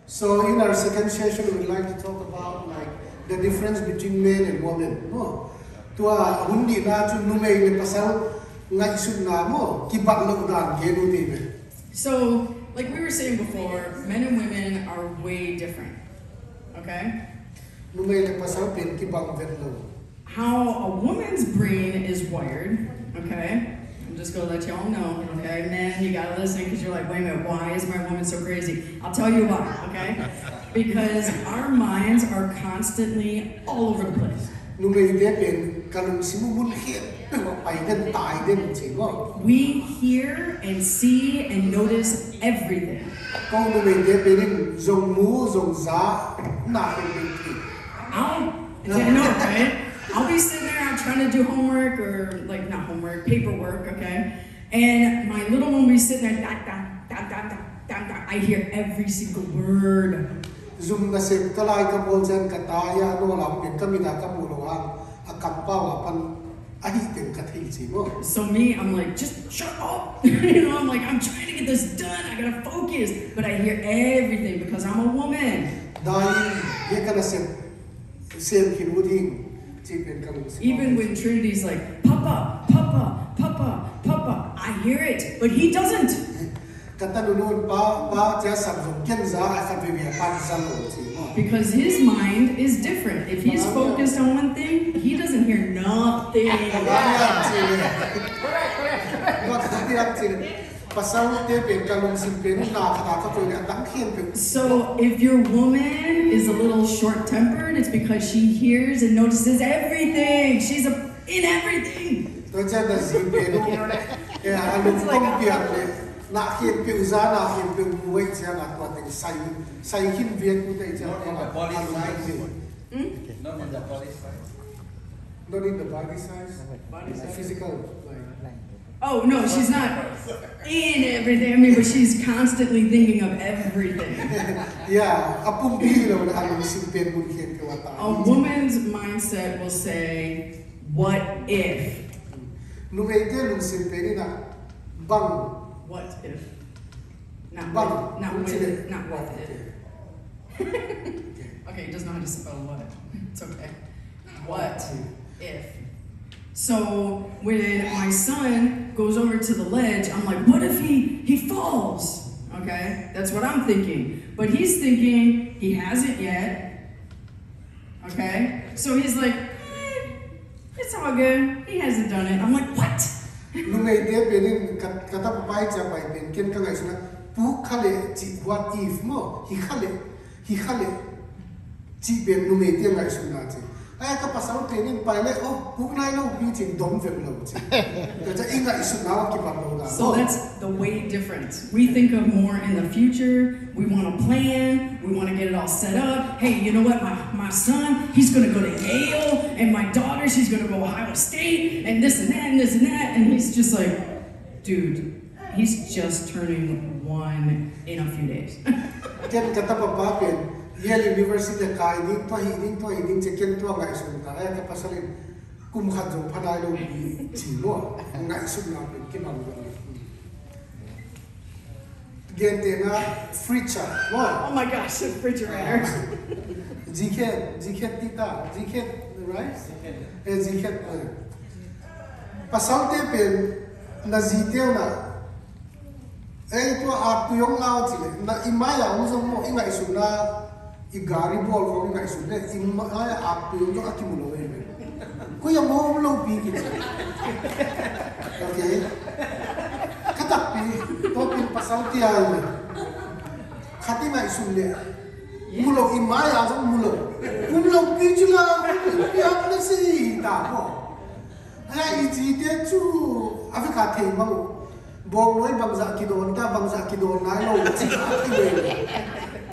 So in our second session, we'd like to talk about like the difference between men and women. No, tua hundi na tu numei le pasal ngai sun na mo kibat lo dan genu tibe. So, like we were saying before, men and women are way different. Okay? Numei le pasal pen kibat vet lo. How a woman's brain is wired, okay? I'm just gonna let y'all know, okay? Men, you gotta listen because you're like, wait a minute, why is my woman so crazy? I'll tell you why, okay? Because our minds are constantly all over the place. Numei de pen kalung simu mun hiet pero pai den tai den chi mo. We hear and see and notice everything. Kau numei de pen zong mu zong za na pen ti. Right? I'll be sitting there, I'm trying to do homework or like not homework, paperwork, okay? And my little one will be sitting there, da, da, da, da, da, da, da. I hear every single word. Zoom na sem kalai ka boljan kataya no lam pen kami na ka muloang akampa wapan ahitem kathil chi mo. So me, I'm like, just shut up. You know, I'm like, I'm trying to get this done. I gotta focus. But I hear everything because I'm a woman. Dai ye kana sem hinuding. Even when Trinity's like, Papa, Papa, Papa, Papa, I hear it, but he doesn't. Because his mind is different. If he's focused on one thing, he doesn't hear nothing. So if your woman is a little short-tempered, it's because she hears and notices everything. She's in everything. Not in the body size, physical. Oh no, she's not in everything. I mean, but she's constantly thinking of everything. Yeah, a woman's mindset will say, "What if?" What if? Not with it. Not with it. Okay, he doesn't know how to spell what. It's okay. What if? So when my son goes over to the ledge, I'm like, what if he falls? Okay, that's what I'm thinking. But he's thinking he hasn't yet. Okay, so he's like, it's all good. He hasn't done it. I'm like, what? What if mo? He So that's the weight difference. We think of more in the future. We want to plan. We want to get it all set up. Hey, you know what? My son, he's going to go to Yale. And my daughter, she's going to go to Ohio State. And this and that and this and that. And he's just like, dude, he's just turning 1 in a few days. Yale University kai ding checken to ngai sun ta ya ka pasalin kum khat jong phanai lo bi chi lo ngai sun na ki nam gente na fridge Oh my gosh, the refrigerator. Jiket tita right jiket pasal te pen na jiteu na to ap tu yong lao chi na imaya uzong mo ingai sun na igari bol ko ngai sun de imaya ap tu yong akimulo we ko yang mo lo bi ki okay katapi to pin pasal ti ai khati ngai sun le mulo imaya jong mulo ki chula ya na si ta ko ai ji de chu afika thei ma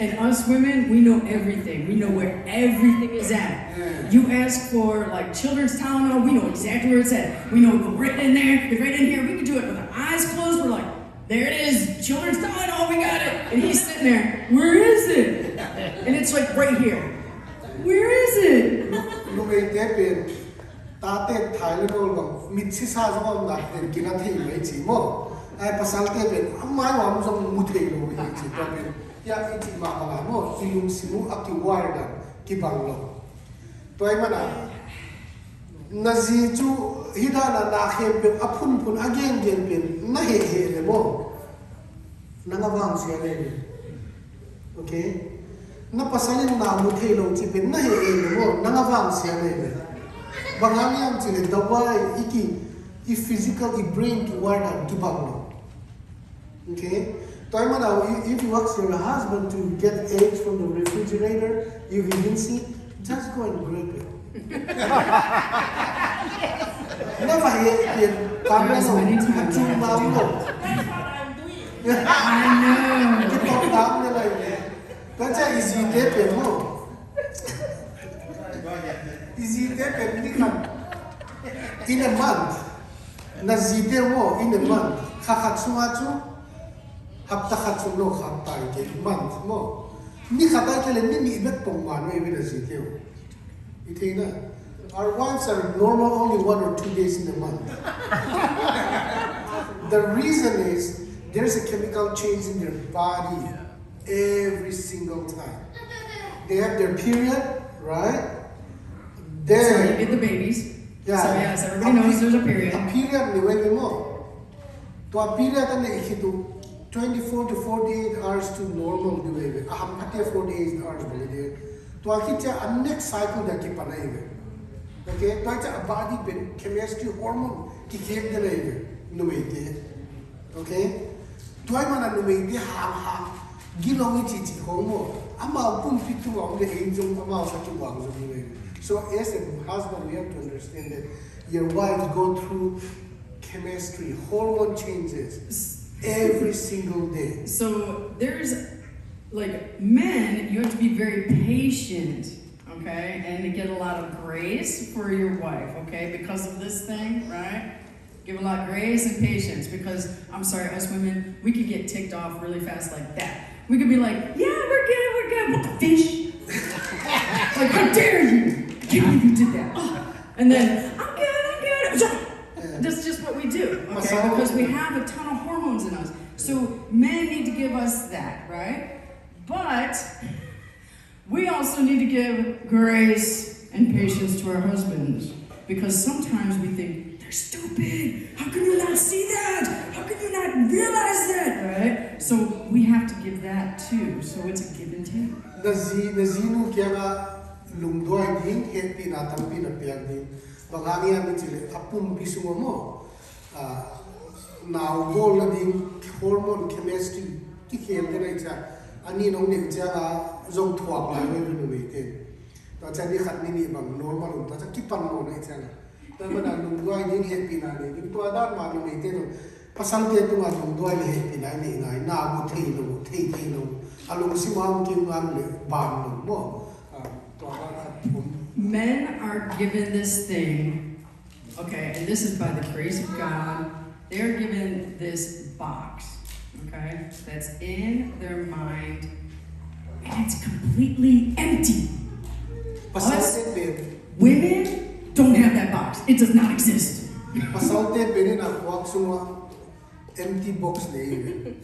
And us women, we know everything. We know where everything is at. Yeah. You ask for like children's Tylenol, we know exactly where it's at. We know it's right in there, it's right in here. We can do it with our eyes closed. We're like, there it is, children's Tylenol, we got it. And he's sitting there, where is it? And it's like right here. Where is it? Ai pasal te ben amai wa mo song muthei lo problem. Ya iti makala mo, ilung simu aki wardan kibanglo. Toy mana. Nazi chu hidana na khem apun pun again pin na he le mo. Nangawang siya le. Okay? Na pasalin na mo thelo chi pin na he le mo nangawang siya le. Bangang yang chile dawai i physical i brain to wardan kibanglo. Okay? Toy mana if you ask your husband to get eggs from the refrigerator, you didn't see, just go and grab it. Never hear camera There's many times I have to do no. That's what I'm doing. I know. Cái con đám như này này, nó chạy easy tết về không? Easy tết về đi khăn. In a month, na zite mo in a month, kakatsu chu, hapta katsu no hapta ke month mo. Ni kata ke le ni bet pong man we na zite mo. Itina. Our wives are normal only 1 or 2 days in a month. The reason is there's a chemical change in their body every single time. They have their period, right? So you Then, get the babies. yeah. So yes, everybody knows there's a period. A period ni way mo. To a period na ikitu 24 to 48 hours to normal di way. Aham kati 48 hours bali de. To a kitya a next cycle da ki panay. Okay, तो अच्छा body chemistry hormone की खेल दे रहे हैं नुमेते, okay, तो आई माना नुमेते हाँ गिलोंगी चीज़ होमो, अम्मा उपुन पितु आउले एंजों अम्मा उसके Bango नुमे. So as a husband, we have to understand that your wife go through chemistry, hormone changes every single day. So there's like men, you have to be very patient. Okay, and to get a lot of grace for your wife, okay, because of this thing, right? Give a lot of grace and patience because, I'm sorry, us women, we could get ticked off really fast like that. We could be like, yeah, we're good, what the fish? Like, how dare you? I can't believe you did that. Oh. And then, I'm good. That's just what we do, okay, because we have a ton of hormones in us. So men need to give us that, right? But we also need to give grace and patience to our husbands because sometimes we think, they're stupid. How can you not see that? How can you not realize that? Right? So we have to give that too. So it's a give and take. Nazinu kaya nga lungdoy din, happy na tampi na piyag din. Bangangi amin sila, apun pisungo mo. Naugol na din hormone chemistry, kikil din na siya. Ani nong ning siya nga zong tuwag na may renovated. Tapos hindi kat nini ibang normal. Tapos kipan mo na siya nga. Tapos na nung duway din happy na rin. Yung tuwa ma renovated. Pasal kaya ito nga nung duway happy na rin. Naago tayo. Along si ma'am kim nga bang mo. Men are given this thing, okay, and this is by the grace of God. They're given this box. Okay, that's in their mind, and it's completely empty. Us women don't have that box. It does not exist. Pasalte pwede na kuwag suma empty box na yun.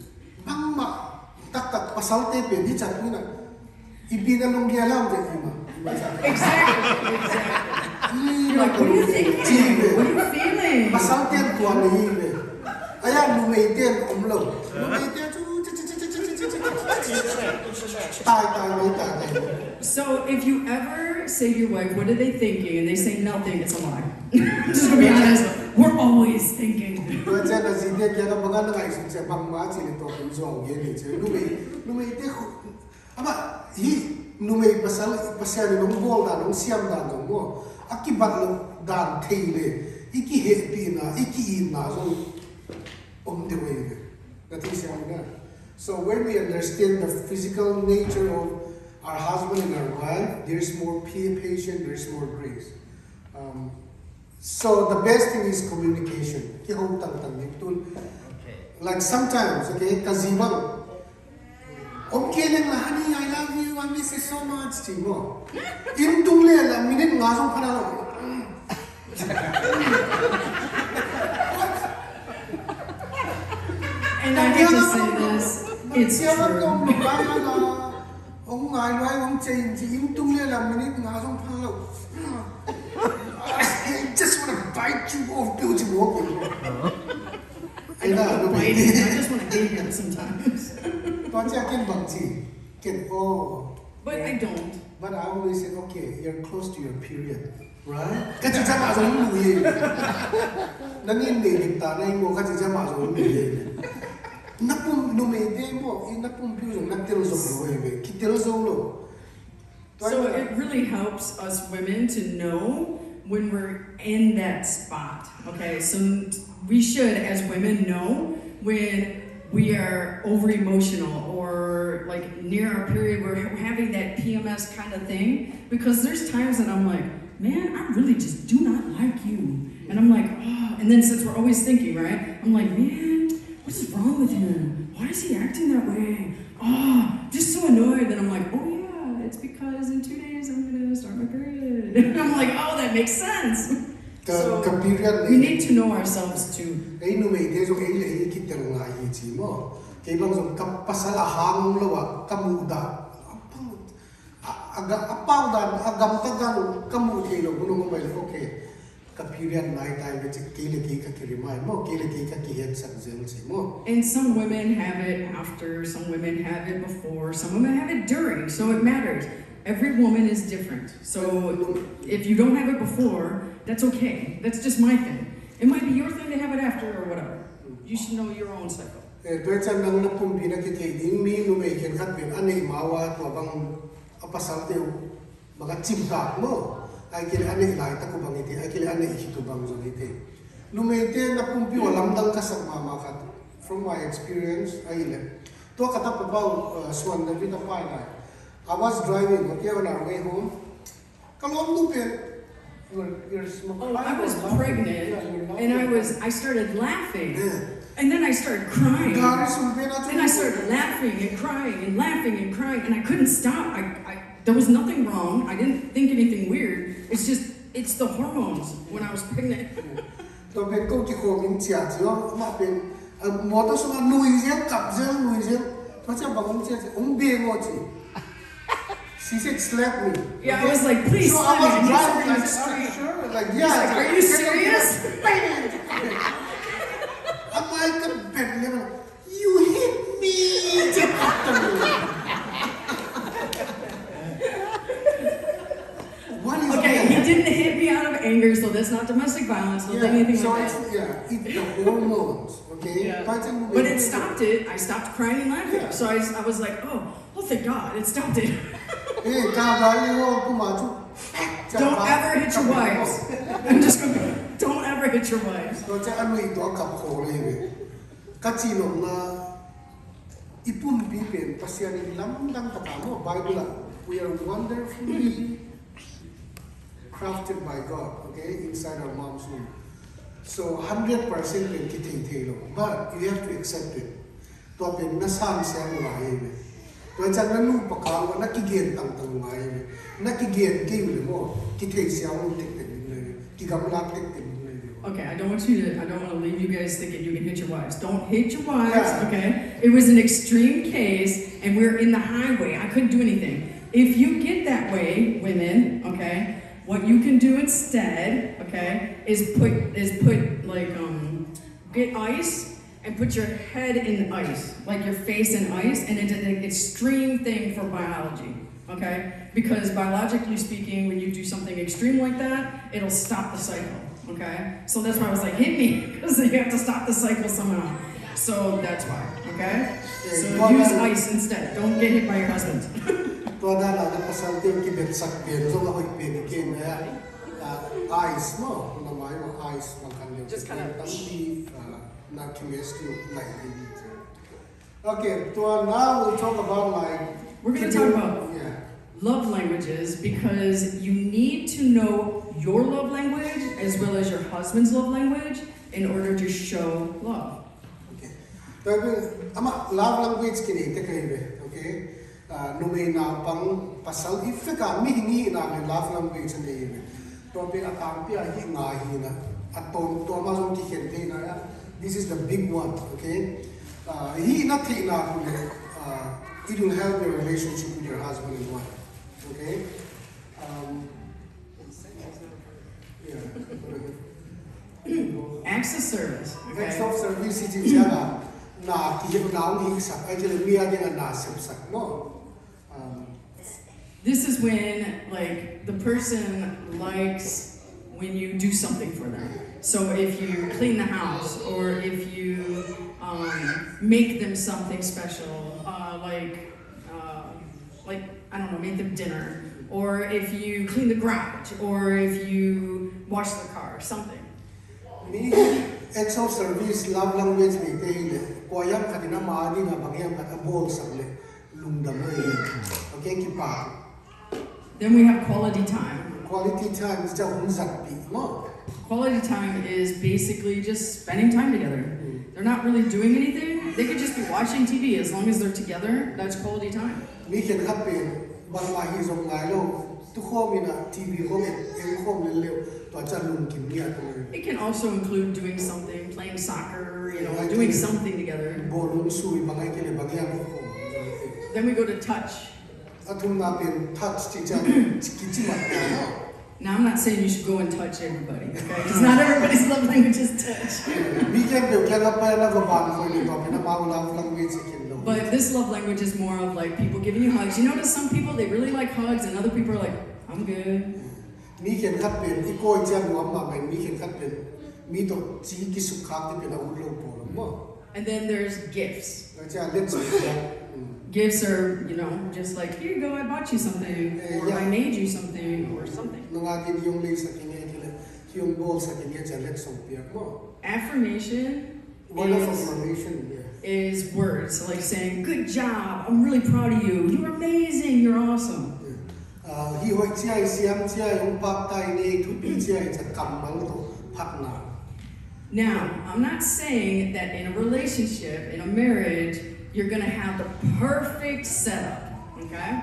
Ang tak pasalte pwede chat mo na ibinalong gialam dyan ima. Exactly. You're like, what are you thinking? What are you feeling? Pasalte ang kuwa na yun. Ayan, lumaytin, umlaw. Lumaytin, So if you ever say to your wife, what are they thinking? And they say nothing, it's a lie. Just to be honest, we're always thinking. Kaya na zide kaya na mga nakaisip siya pang machi nito kung zong yan siya. Lumay ko. Ama, numay pasal nung bol na nung siyam na nung mo. Akibat lang dan tayle. Iki happy na, iki na so on the way. That is siya. So when we understand the physical nature of our husband and our wife, there's more patience, there's more grace. So the best thing is communication. Like sometimes, okay, kazibang. Okay lang na, honey, I love you, I miss you so much, Chimo. Intung lela, minit ngasong ka na lang. And I hate to say this, It's Kaya true. kung magkaya na, ang ngay ang change, yung tungli lang, minit nga akong pangalaw. I just want to bite you off, build you up. I don't know biting. I just want to hate him sometimes. But I can bangji. But I don't. But I always say, okay, you're close to your period. Right? Kasi siya masong umuwi. Nangindilig tanay mo kasi siya masong umuwi. Numede mo, napumpiyo yung nagtirosong mo. Kitirosong lo. So it really helps us women to know when we're in that spot. Okay, so we should, as women, know when we are over emotional or like near our period, we're having that PMS kind of thing. Because there's times that I'm like, man, I really just do not like you. And I'm like, oh, and then since we're always thinking, right? I'm like, man, what is wrong with him? Why is he acting that way? Oh, just so annoyed. Then I'm like, oh yeah, it's because in 2 days I'm gonna start my period. And I'm like, oh, that makes sense. So we need to know ourselves too. Ay numede yung ay kitang nga hiti mo. Kaya bang yung kapasalahang lawa kamuda. Agam tagang kamuti lo bunong mo okay. Kapirian night time it's kiliki ka kirimay mo, kiliki ka kihet sa zel mo. And some women have it after, some women have it before, some women have it during, so it matters. Every woman is different. So if you don't have it before, that's okay. That's just my thing. It might be your thing to have it after or whatever. You should know your own cycle. Pero sa nang napumbi na kitay, mi lumaykin kat bin anay mawa at wabang apasal tayo mga chimpak mo. Ay kila anay ilay tako bang iti, ay kila anay ikito bang zon iti. Lumayte napumbi walang dang kasang mamakat. From my experience, ay ilan. To katapabaw swan na vita pa na. I was driving, okay, on our way home. Kalong lupit. Oh, I was pregnant, and I started laughing, and then I started crying, and I started laughing and crying and laughing and crying, and I couldn't stop. There was nothing wrong. I didn't think anything weird. It's the hormones when I was pregnant. So when go to home in Tiazi, ma ben motor so noisy, kapzel noisy. What's your bang Tiazi? Be She said, slap me. Yeah, okay? I was like, please so slap me. I was driving, like, are you sure? Like, yeah. Like, are you serious? I'm like a bed level. You hit me. What is okay, that? he didn't hit me out of anger, so that's not domestic violence. Don't think anything so like that. Yeah, it's the hormones, okay? Yeah. But it stopped it. I stopped crying and laughing. Yeah. So I was like, oh, thank God, it stopped it. Don't ever hit your wives. I'm just going to don't ever hit your wives. We are wonderfully crafted by God, okay, inside our mom's womb. So 100% can kitay, but you have to accept it. Topen nasan siya mo When I know Pakawa, Nakigan Tang Mai, Nakigan came more, Kitay Okay, I don't want to leave you guys thinking you can hit your wives. Don't hit your wives, okay? It was an extreme case, and we're in the highway. I couldn't do anything. If you get that way, women, okay, what you can do instead, okay, is put like get ice and put your head in ice, like your face in ice, and it's an extreme thing for biology, okay? Because biologically speaking, when you do something extreme like that, it'll stop the cycle, okay? So that's why I was like, hit me, because you have to stop the cycle somehow. So that's why, okay? So use ice instead. Don't get hit by your husband. Ice, no, ice, just kind of not to rescue like okay, so now we'll talk about like we're going to talk about love languages, because you need to know your love language as well as your husband's love language in order to show love. Okay. So, love language okay? No may na pang pasal ifka mi hingi na love language ni to pe atampi a hinga hina atom to ma so ti na. This is the big one, okay? he not take now. It will help your relationship with your husband and wife. Okay. Acts of service. Okay. Acts of service is just na kihip naung hingsak ay jele miya din na sepsak mo. This is when like the person likes when you do something for them. So if you clean the house or if you make them something special, like I don't know, make them dinner, or if you clean the garage, or if you wash the car, something. Me acts of service love language ni kaile. Koyam kadina maadi na bangyam kat abol sagle lungdam okay kipa. Then we have quality time. Quality time is just unzakpi mo. Quality time is basically just spending time together. They're not really doing anything. They could just be watching TV as long as they're together. That's quality time. Me can happen bang mahi zong ngai lo tu khom ina TV khom en khom le le to cha lung kim nia to. It can also include doing something, playing soccer, doing something together. Bolung sui bangai kele bangyam khom. Then we go to touch. Atum na pen touch ti cha kichi mat. Now, I'm not saying you should go and touch everybody, okay? Because not everybody's love language is touch. But this love language is more of like people giving you hugs. You notice some people, they really like hugs, and other people are like, I'm good. And then there's gifts. Gifts are, just like, here you go, I bought you something, or I made you something, or something. Affirmation is words, so like saying, good job, I'm really proud of you, you're amazing, you're awesome. Now, I'm not saying that in a relationship, in a marriage, you're going to have the perfect setup, okay?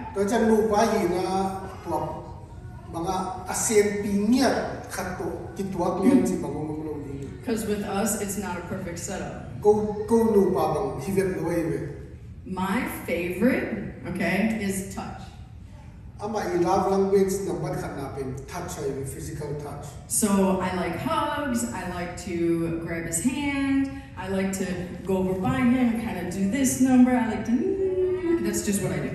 Because with us, it's not a perfect setup. My favorite, okay, is touch. So I like hugs, I like to grab his hand, I like to go over by him and kind of do this number, I like to, that's just what I do.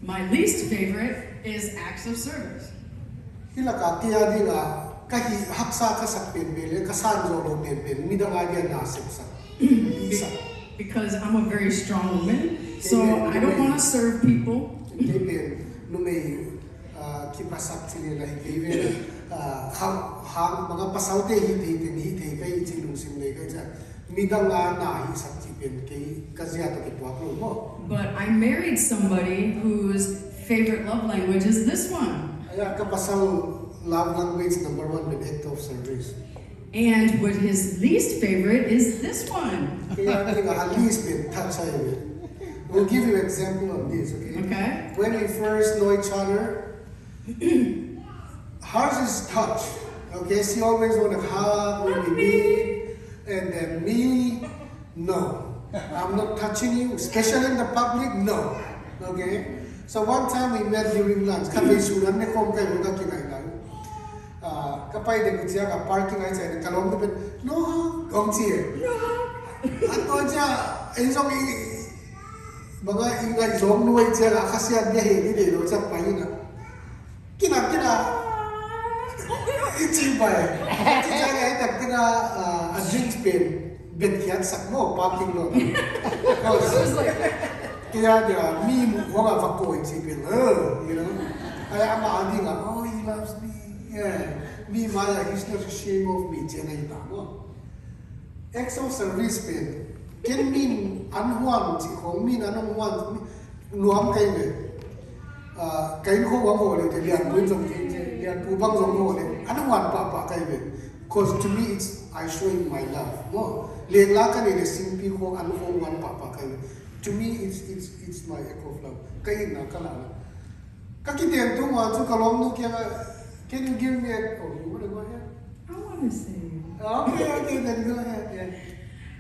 My least favorite is acts of service. Because I'm a very strong woman, so I don't want to serve people. But I married somebody whose favorite love language is this one. Love language number 1 with act of service. And what his least favorite is this one. We'll give you an example of this, okay? When we first know each other, hers is touch, okay? She always want to hug, maybe me, and then me, no. I'm not touching you, especially in the public, no, okay? So one time we met during lunch, kapay de kutsiya ka parking ay sa kalong de no gong tie ato ja insong mga ingay zong nuay siya ka kasya de he de no sa paina kina ichi bay kaya ay takina a drinks pen bet kiat sak mo parking lot kaya dia mi mo nga vako ichi pen ay ama adi nga oh he loves me. Yeah, me Maya, he's not ashamed of me. Acts of service pen can mean unhuan, mean unhuan, nuam kain kain ko wang hole, lian wins of lian pubang zong hole, unhuan papa kain. Because to me it's I showing my love. No, lian lakan ile simpi ko unhuan papa kain. To me it's my act of love. Kain na kalala. Kakitian tu ma tu kalom nu kaya Can you give me a... Oh, you want to go ahead? I want to sing. Okay, then go ahead. Yeah.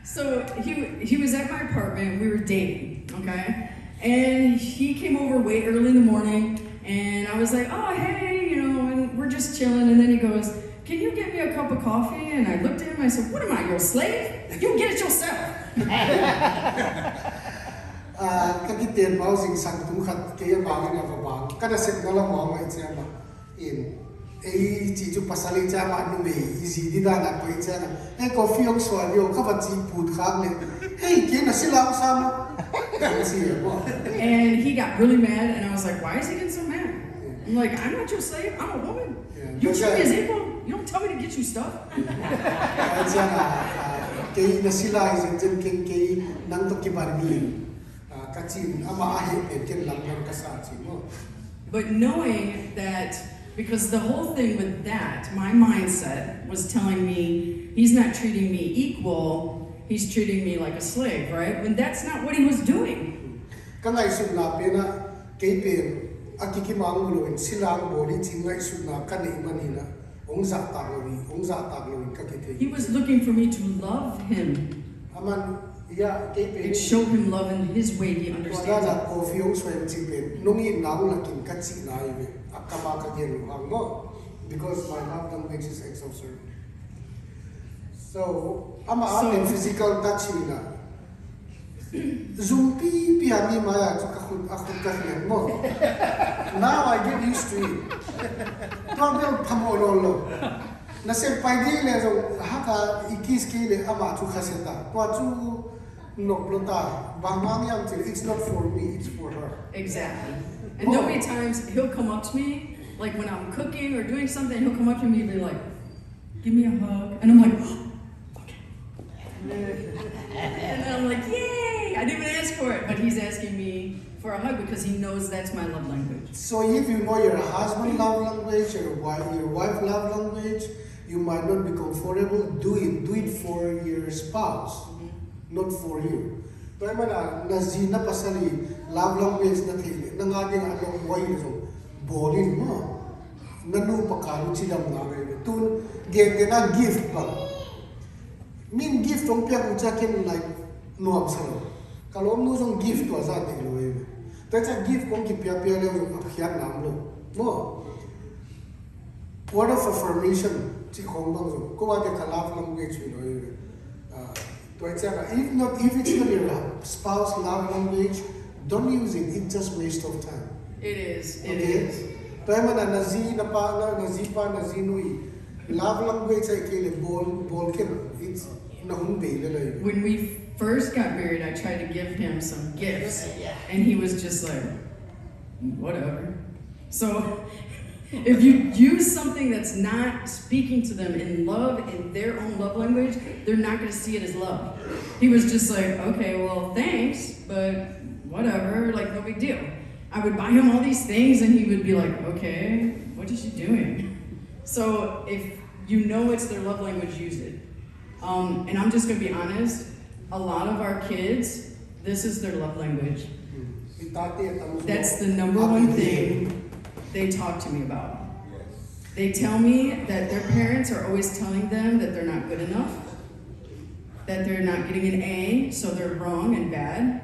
So he was at my apartment. We were dating, okay? And he came over way early in the morning, and I was like, oh, hey, you know, and we're just chilling. And then he goes, can you get me a cup of coffee? And I looked at him, I said, what am I, your slave? You get it yourself. Kakitian mausing sang tungkat kaya bangin apa bang. Kada set dalam mau mai cema in. Cicu pasali cema anu mei easy di dana ko cema. Coffee yung soal yo kabat si put khang le. Hey, kaya nasilang sama. And he got really mad, and I was like, why is he getting so mad? I'm like, I'm not your slave, I'm a woman. You treat me as equal. You don't tell me to get you stuff. Kaya nasila is kay nang to kibarbi. But knowing that, because the whole thing with that, my mindset was telling me he's not treating me equal, he's treating me like a slave, right? When that's not what he was doing. Kangai sunna pena kaypen akikimang luin silang body tingai sunna kanai manina ongza taglowi kakite. He was looking for me to love him. Aman ya kaypen and show him love in his way he understands it. Coffee yung swem chipen nungi naung lakin katsi na ibe akama ka genu hangmo because my love language is acts of service. So ama physical touch na. Zumpi piani maya akut kahyan mo. Now I get used to it. Problem pamololo. Nase paidi le so haka ikis kile ama tu khaseta. Tuatu noblota bangmami until it's not for me, it's for her. Exactly. And there'll be times he'll come up to me, like when I'm cooking or doing something, he'll come up to me and be like, give me a hug. And I'm like, oh, okay. And then I'm like, yay! I didn't even ask for it, but he's asking me for a hug because he knows that's my love language. So if you know your husband's love language, your wife's love language, you might not be comfortable, do it for your spouse, not for you. Pero mana nazina pasali love language na thili nangating anong way so bolin mo nanu pakalu silang ngare tun get na gift pa min gift ong pia uchakin like no absalo kalom no song gift wa sa te lo e that's a gift kong ki pia le akhiat nam lo mo word of affirmation chi khong bang so ko wa de love language lo e if it's not your spouse love language, don't use it. It's just waste of time. It is. It is. Love language ay kile bol ken. It's nahumbe. When we first got married, I tried to give him some gifts, and he was just like, whatever. So if you use something that's not speaking to them in love, in their own love language, they're not going to see it as love. He was just like, okay, well, thanks, but whatever, like, no big deal. I would buy him all these things, and he would be like, okay, what is she doing? So if you know it's their love language, use it. And I'm just going to be honest, a lot of our kids, this is their love language. That's the number one thing they talk to me about. They tell me that their parents are always telling them that they're not good enough, that they're not getting an A, so they're wrong and bad,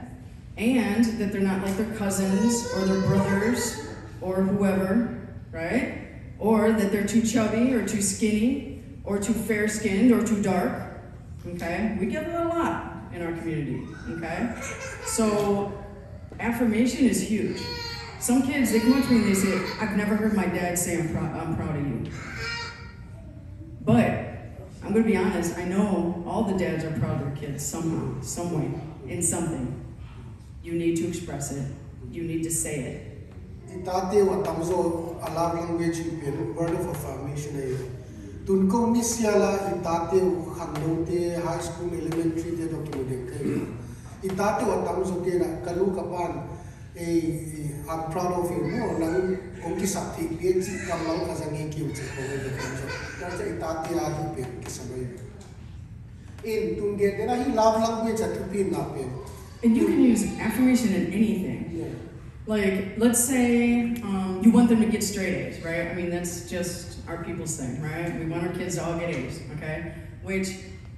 and that they're not like their cousins or their brothers or whoever, right? Or that they're too chubby or too skinny or too fair-skinned or too dark, okay? We get that a lot in our community, okay? So affirmation is huge. Some kids, they come up to me and they say, I've never heard my dad say, I'm proud of you. But I'm going to be honest, I know all the dads are proud of their kids somehow, some way, in something. You need to express it. You need to say it. Itate wa tamzo love language in word of affirmation ay tunko misyala itate hangnote high school elementary de document kay itate wa tamzo tena kalu kapan I'm pround of you mo nang kung kisakti PhD kam lang kasang kiu che ko de kanjo kasi itate ahi pe kisamay in tungge na hi love language at pin na pe. And you can use affirmation in anything. Yeah. Like, let's say you want them to get straight A's, right? I mean, that's just our people's thing, right? We want our kids to all get A's, okay? Which,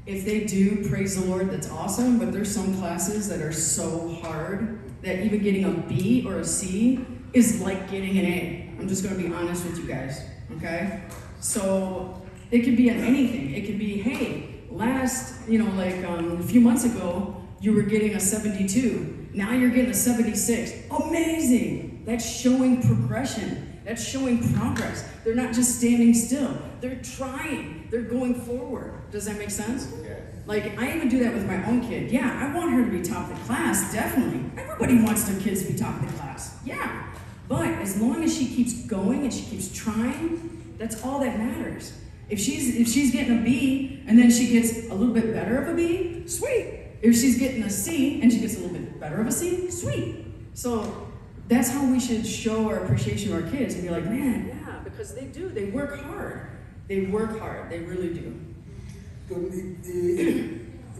if they do, praise the Lord, that's awesome, but there's some classes that are so hard that even getting a B or a C is like getting an A. I'm just gonna be honest with you guys, okay? So, it could be in anything. It could be, hey, a few months ago, you were getting a 72. Now you're getting a 76. Amazing! That's showing progression. That's showing progress. They're not just standing still. They're trying. They're going forward. Does that make sense? Yeah. Like, I even do that with my own kid. Yeah, I want her to be top of the class, definitely. Everybody wants their kids to be top of the class. Yeah. But as long as she keeps going and she keeps trying, that's all that matters. If she's getting a B and then she gets a little bit better of a B, sweet. If she's getting a C and she gets a little bit better of a C, sweet. So that's how we should show our appreciation to our kids and be like, man, yeah, because they do. They work hard. They work hard. They really do.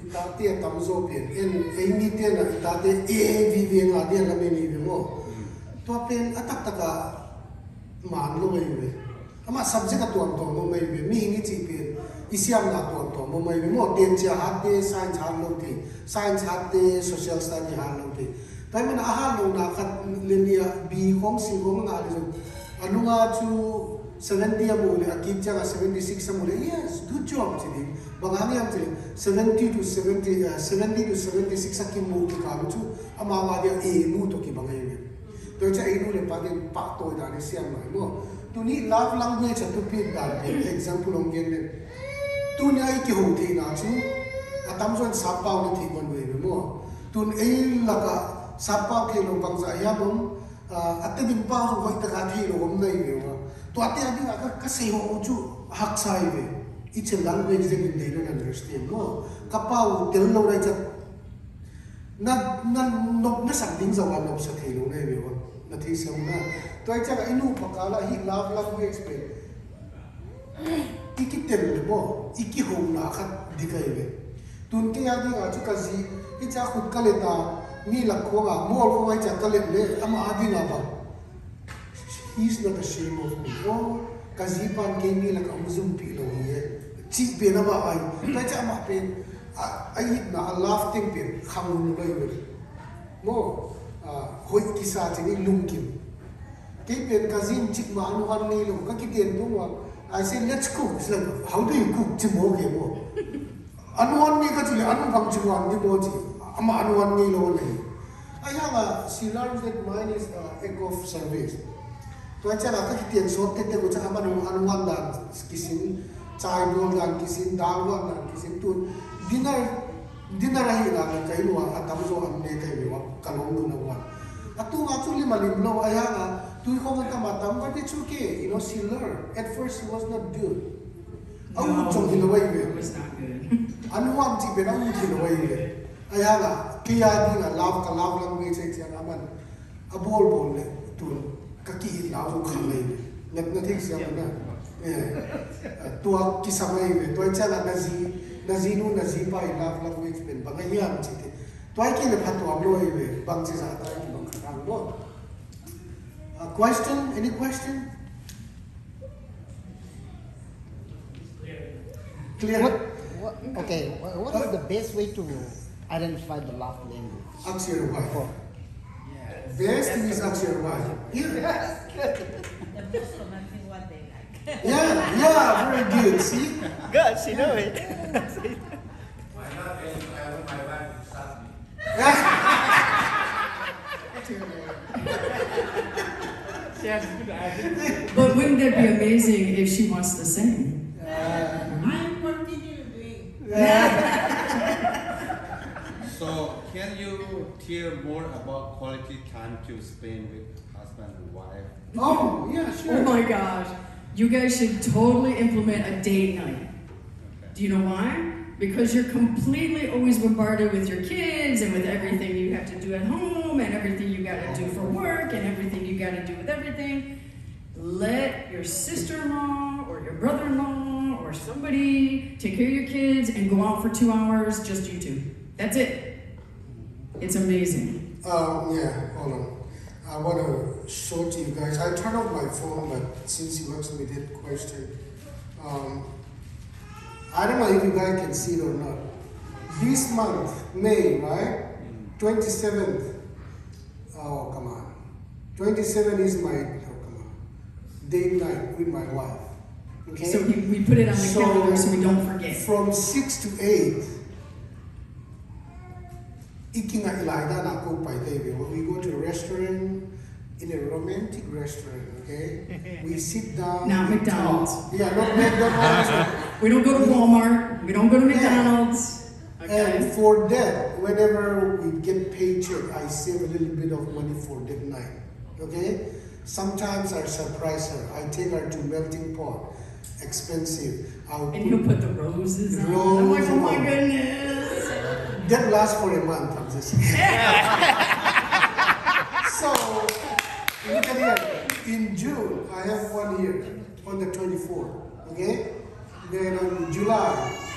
Itate tamzo pen en ni te na itate vi nga dia la meni mo to pen atak taka man lo mai ama subject atuam to mo mai mi ni chi pen isiam na to mo mai mo ten cha hatte science han lo ti science hatte social study han lo ti tai man aha lo na khat linia bi khong si khong nga lo anunga chu 70 amule akit cha 76 amule yes good job chidi bangani am chidi 70 to 76 akimu ki ka chu ama dia e mu to ki bangai me to cha inu le pa den pa to da ni siam mai mo tu ni love language to pi da example ong gen tu ni ai ki ho thi na chu atam son sa pa ni thi bon we mo tun ei la ka sa pa ke lo bang za ya bom atte dim pa ho vai ta ka thi lo bom nei me wa to ate adi ka se ho chu hak sai ve it's a language that they don't understand no kapau tel lo rai cha na something za one of sa thelo nei ve wa na thi sam na to ai cha inu pakala hi love language pe ikitel mo iki ho na khat dikai ve tun ke adi ga chu ka ji i cha khut ka le ta mi la ko ga mol ko ai cha ka le le ama adi na ba he's not ashamed of me. Oh, kazipan kami lang ang zumpi lo ye. Chi pe na ba ay? Tai cha ma pe ay na laughing pe khamun lo ye. Mo hoi kisa chini lungkim. Ke pe kazin chik ma anu han ni lo ka kitien do wa. I say let's cook. It's like how do you cook chimo ke mo? Anu han ni ka chili anu bang chimo ni mo chi. Ama anu han ni lo le. Ayanga she learns that mine is act of service. To acha la ka kitien so te ko cha amanu anuan dan kisin chai bol dan kisin dawan dan kisin tu dinar hi la ka iwa atam so an ne kai wa kalong du na wa atu nga chu li malim lo aya nga tu ko nga matam but it's okay she learned at first it was not good au chong hi lo wai It was not good. anuan chi be na chi lo wai aya nga kiya di nga love lang me che cha aman abol le tu kaki lao so khamai net thik siam na tua kisamai ve to cha na nazi nu nazi pa love language pen bangayam chite to ai ke le phatwa lo ve bang chi sa ta ki bang khang bo question any question clear what is the best way to identify the love language akshar wa best is akshar wa yeah The most romantic one they like. yeah very good see good she know it Why not? I want my wife to stop me. But wouldn't that be amazing if she wants the same? I'm continue doing. So, can you tell more about quality time to spend with husband and wife? oh yeah sure Oh my gosh. You guys should totally implement a date night. Do you know why? Because you're completely always bombarded with your kids and with everything you have to do at home and everything you got to do for work and everything you got to do with everything. Let your sister-in-law or your brother-in-law or somebody take care of your kids and go out for 2 hours, just you two. That's it. It's amazing. yeah hold on I want to show to you guys. I turned off my phone, but since you asked me that question, I don't know if you guys can see it or not. This month, May, right? 27th. Oh, come on. 27 is my, oh, come on. Date night with my wife. Okay? So we put it on the calendar so we don't forget. From 6 to 8, Ikinga ilaida na ko pai tebe. When we go to a restaurant, in a romantic restaurant, okay? We sit down. Not we McDonald's. talk. Yeah, not McDonald's. We don't go to Walmart. We don't go to McDonald's. Okay. And for that, whenever we get paycheck, I save a little bit of money for that night. Okay? Sometimes I surprise her. I take her to melting pot. Expensive. And he'll put the roses on. I'm Roses like, oh my on. goodness. That lasts for a month, I'm just So, look at here. In June, I have 1 year on the 24th. Okay? Then on July,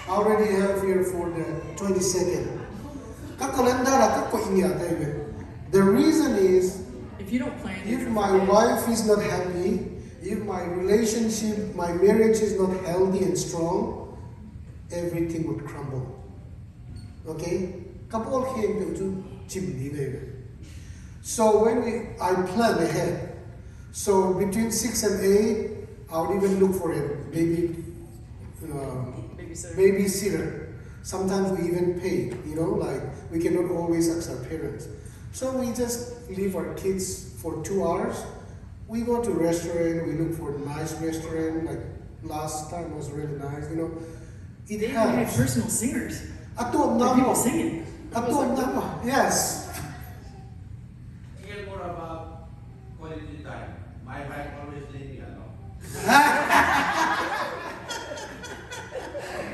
I already have here for the 22nd. The reason is, If you don't plan, if my wife is not happy, if my relationship, my marriage is not healthy and strong, everything would crumble. Okay? So when I plan ahead, so between 6 and 8, I would even look for a babysitter. Sometimes we even pay, like we cannot always ask our parents. So we just leave our kids for 2 hours. We go to a restaurant, we look for a nice restaurant, like last time was really nice, It they even had helps. personal singers. Ato There were people namo. singing. Ato namo. Yes. Hear more about quality time. My wife always leave me alone.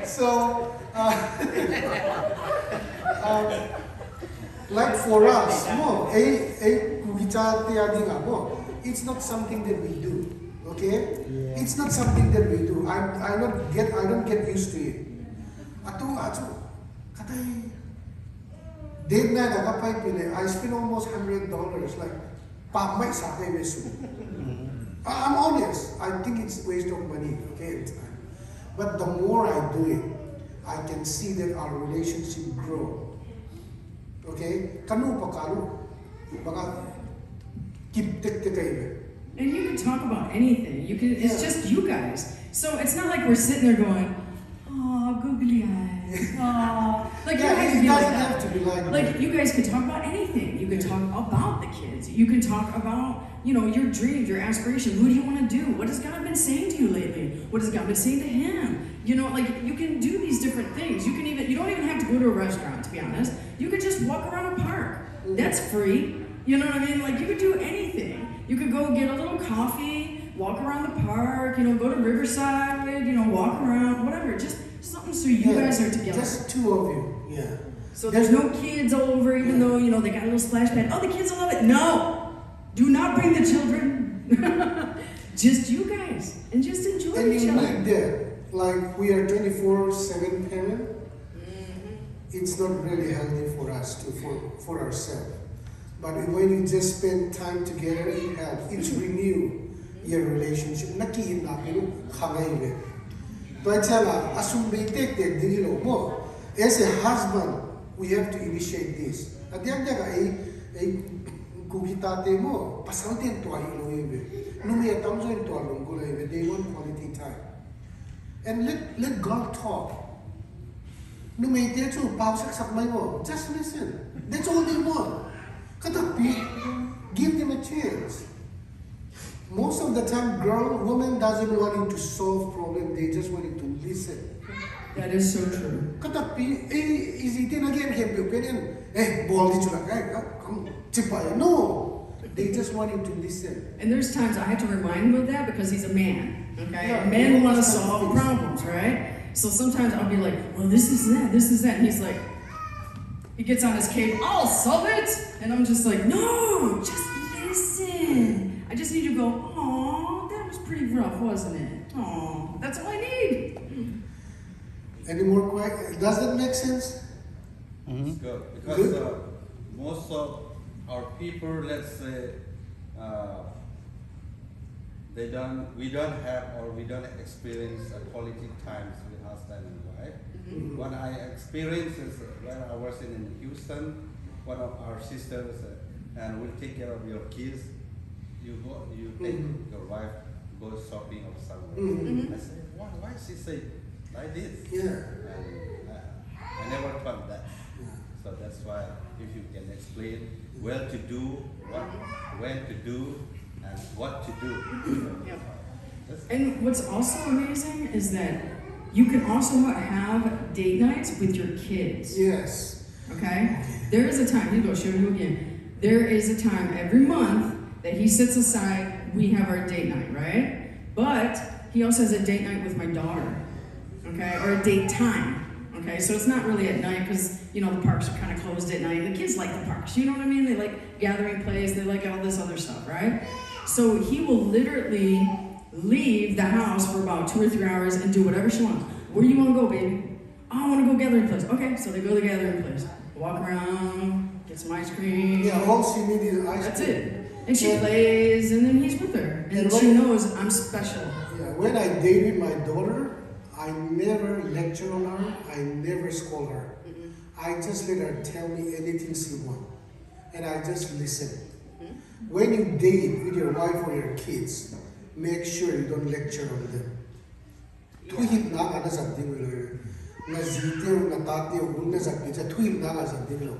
So, like for us, it's not something that we do. Okay? Yeah. It's not something that we do. I don't get used to it. I spend almost $100. Like, I'm honest. I think it's waste of money. Okay, and time. But the more I do it, I can see that our relationship grow. Okay? Kanu pa kalu, baka kiptek te kayo. And you can talk about anything. You can. It's Yeah. just you guys. So it's not like we're sitting there going, "Oh, googly eyes." Oh, like you Yeah, guys it be like doesn't that. have to be like that. Like you guys can talk about anything. You can talk about the kids. You can talk about your dreams, your aspirations. Who do you want to do? What has God been saying to you lately? What has God been saying to him? Like you can do these different things. You don't even have to go to a restaurant, to be honest. You could just walk around a park. That's free. You know what I mean? Like you could do anything. You could go get a little coffee, walk around the park, go to Riverside, walk around, whatever. Just something so you guys are together. Just two of you. Yeah. So there's no kids over, even though, they got a little splash pad. Oh, the kids will love it. No! Do not bring the children. Just you guys. And just enjoy And each you other. need that. Like we are 24/7 parent. It's not really healthy for us for ourselves. But when you just spend time together, it helps. It's renew your relationship. Nakiin na kilo kangay be. But as a husband, we have to initiate this. At the end of the day, kugitate mo, pasantin to ay loibe. Numiya tamso to along gulay. They want quality time. And let God talk. Numiya to pausak sakmay mo. Just listen. That's all they want. Give them a chance. Most of the time, woman doesn't want you to solve problem. They just want you to listen. That is so true. Isitin again, ball No, they just want you to listen. And there's times I have to remind him of that because he's a man. Okay? Yeah, Men he want to wants to solve fix. problems, right? So sometimes I'll be like, well, this is that. And he's like, he gets on his cape, I'll solve it. And I'm just like, no, just listen. I just need to go, oh, that was pretty rough, wasn't it? Oh, that's all I need. Any more questions? Does that make sense? It's good because Good. most of our people, let's say, we don't have or we don't experience a quality times with husband and wife. Mhm. What I experienced is when I was in Houston, one of our sisters and will take care of your kids. You take Mhm. your wife go shopping or somewhere. Mhm. I said, why she say like this? Yeah. And I never thought that. So that's why if you can explain where to do, when to do, and what to do. Yep. That's- And what's also amazing is that you can also have date nights with your kids. Yes. Okay? There is a time, here you go, show you again. There is a time every month that he sets aside, we have our date night, right? But he also has a date night with my daughter, okay? Or a date time, okay? So it's not really at night because, the parks are kind of closed at night. The kids like the parks, you know what I mean? They like gathering place, they like all this other stuff, right? So he will literally leave the house for about 2 or 3 hours and do whatever she wants. Where do you want to go, baby? Oh, I want to go gathering place. Okay, so they go to the gathering place. Walk around, get some ice cream. Yeah, all she needs is ice That's cream. it. And she plays, and then he's with her. And And she when- knows I'm special. Yeah, when I dated my daughter, I never lecture on her, I never scold her. I just let her tell me anything she wants. And I just listen. When you date with your wife or your kids, make sure you don't lecture on them. Tuhit na ka na something lo. Na zitiw, na tatiw, kung na sakit sa tuhit na ka something lo.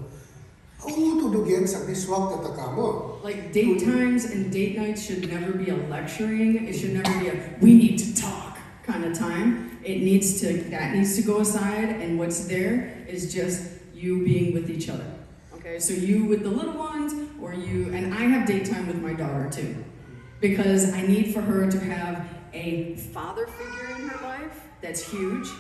Oh, to do again something swak na takamo. Like date times and date nights should never be a lecturing. It should never be a we need to talk kind of time. That needs to go aside, and what's there is just you being with each other. Okay, so you with the little ones, or you, and I have date time with my daughter too, because I need for her to have a father figure in her life that's huge,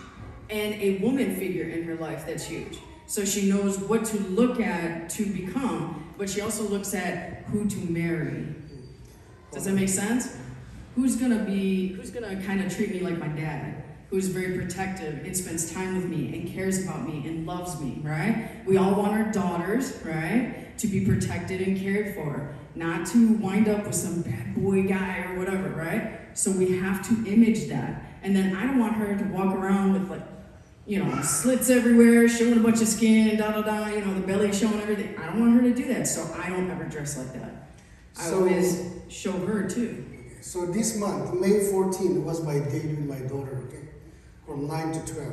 and a woman figure in her life that's huge. So she knows what to look at to become, but she also looks at who to marry. Does that make sense? Who's gonna kind of treat me like my dad? Who's very protective and spends time with me and cares about me and loves me, right? We all want our daughters, right, to be protected and cared for, not to wind up with some bad boy guy or whatever, right? So we have to image that. And then I don't want her to walk around with slits everywhere, showing a bunch of skin, the belly showing everything. I don't want her to do that, so I don't ever dress like that. I always show her too. So this month, May 14, was my date with my daughter, okay? From 9 to 12.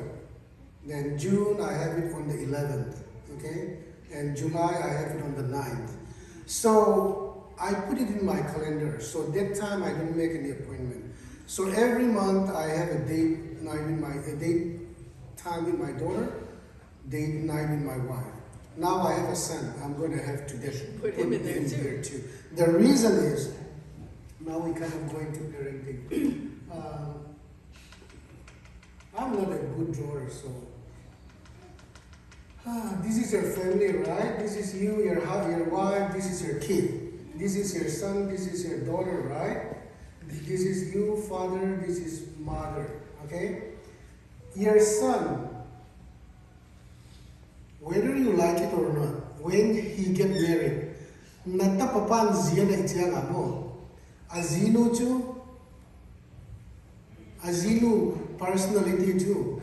Then June, I have it on the 11th, okay? And July, I have it on the 9th. So I put it in my calendar. So that time, I didn't make any appointment. So every month, I have a date time with my daughter, date night with my wife. Now I have a son. I'm going to have to Put him in there too. The reason is, now we kind of going to parenting. I'm not a good drawer, so. This is your family, right? This is you, your wife, this is your kid. This is your son, this is your daughter, right? This is you, father, this is mother, okay? Your son, whether you like it or not, when he get married, nata papan zia na itiang amo. Azino too. Azino personality too.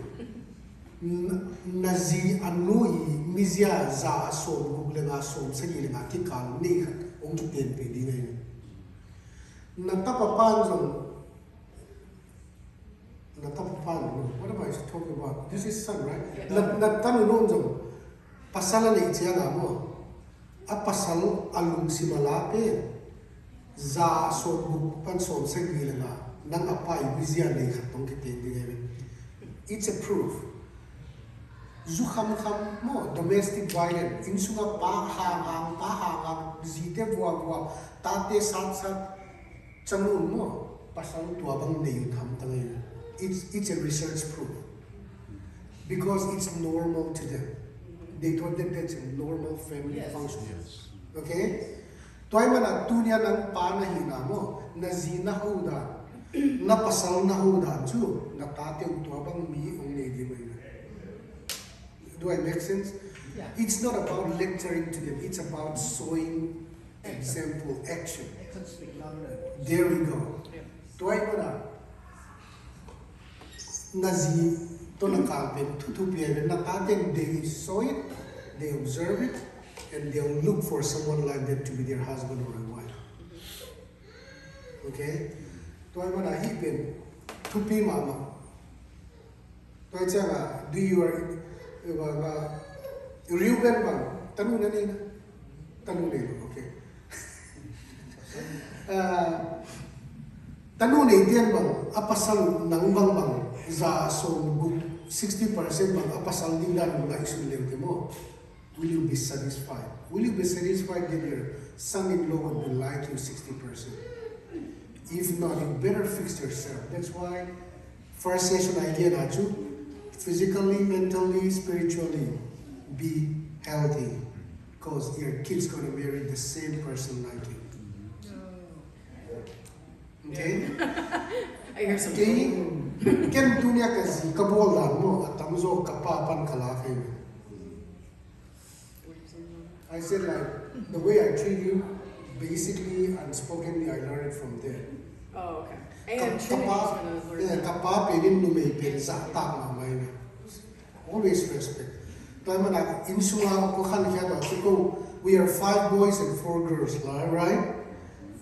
Nazi anui mizia za asom google nga som sa gilinga tikal ni ong kiten pedi ngayon. Natapapan zong. Natapapan. What am I talking about? This is son, right? Natanunon zong. Pasala na itiang amo. A pasal alung si malapit. Za son pan son sa gilinga nang apay mizia na ikatong kiten ngayon. It's a proof. Zukham mo domestic violence insunga pahangang zite buwa tate sat chanun mo pasal tuabang neyut ham tangay. It's a research proof because it's normal to them. They thought that that's a normal family function. Yes. Okay? Tuay man at tunya ng panahina mo na zina huda na pasal na huda too na tate tuabang mi ong nedi mo. Do I make sense? Yeah. It's not about lecturing to them. It's about showing Example, action. Action speak louder. There we go. Tuai mana nazi to nakalben to pier nakaten they saw it, they observe it, and they'll look for someone like that to be their husband or a wife. Okay? Tuai mana hipen to pi mama. Tuai changa do you are Reuben bang tanu na nina tanu nila okay. Tanong na itiyan bang apasal ng bang za so 60% bang apasal din lang mga isulit mo. Will you be satisfied? Will you be satisfied that your son-in-law will like you 60%? If not, you better fix yourself. That's why first session idea na you physically, mentally, spiritually be healthy because your kid's gonna marry the same person like you. Okay? I hear some. Okay? Ken dunia kasi kabolan mo at tamzo kapapan kalaki. I said like the way I treat you, basically unspokenly I learned it from there. Oh, okay. And Trinity's gonna learn that. Kapa pwedeng lumipin sa atak mamay na. Always respect. Kaya man insula ko kanya daw. So we are 5 boys and 4 girls, right?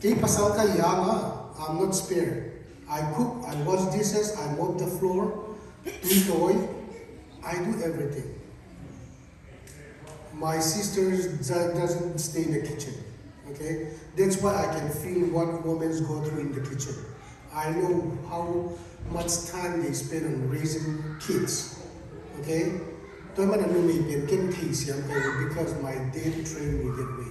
Kaya pasal ka yama. I'm not spared. I cook, I wash dishes, I mop the floor, clean toy, I do everything. My sister doesn't stay in the kitchen. Okay? That's why I can feel what women go through in the kitchen. I know how much time they spend on raising kids. Okay? Because my dad trained me that way.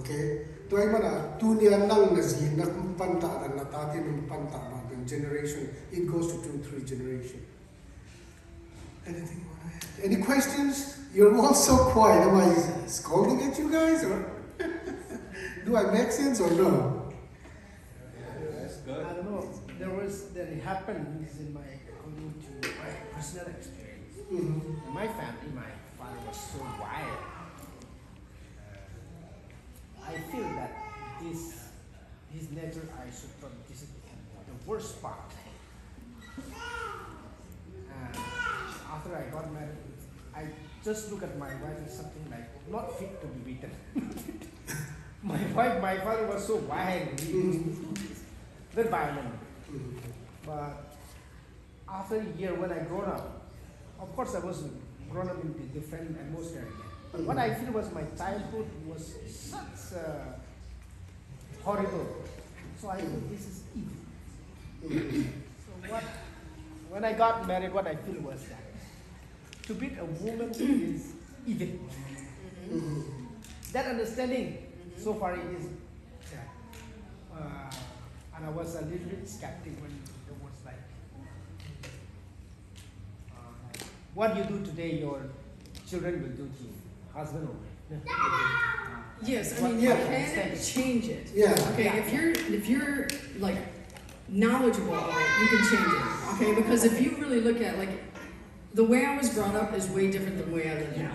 Okay? Tuay mana tunia nang nasi nak panta dan natati ng panta ng generation. It goes to 2-3 generation. Anything you wanna add? Any questions? You're all so quiet. Am I scolding at you guys or do I make sense or no? That's good. I don't know. That it happened is in my according to my personal experience. Mm-hmm. In my family, my father was so wild. I feel that his nature, I should probably this is the worst part. After I got married, I just look at my wife as something like not fit to be beaten. my father was so wild, very violent. But after a year when I grown up, of course I was grown up in a different atmosphere again. But what I feel was my childhood was such horrible. So I think this is evil. So when I got married, what I feel was that to beat a woman is evil. That understanding, so far it is, and I was a little bit skeptic when it was like, what you do today, your children will do to you, husband or wife. Yes, I mean you can change it. Yeah. Okay, if you're like knowledgeable of it, you can change it. Okay, because if you really look at like the way I was brought up is way different than the way I live now.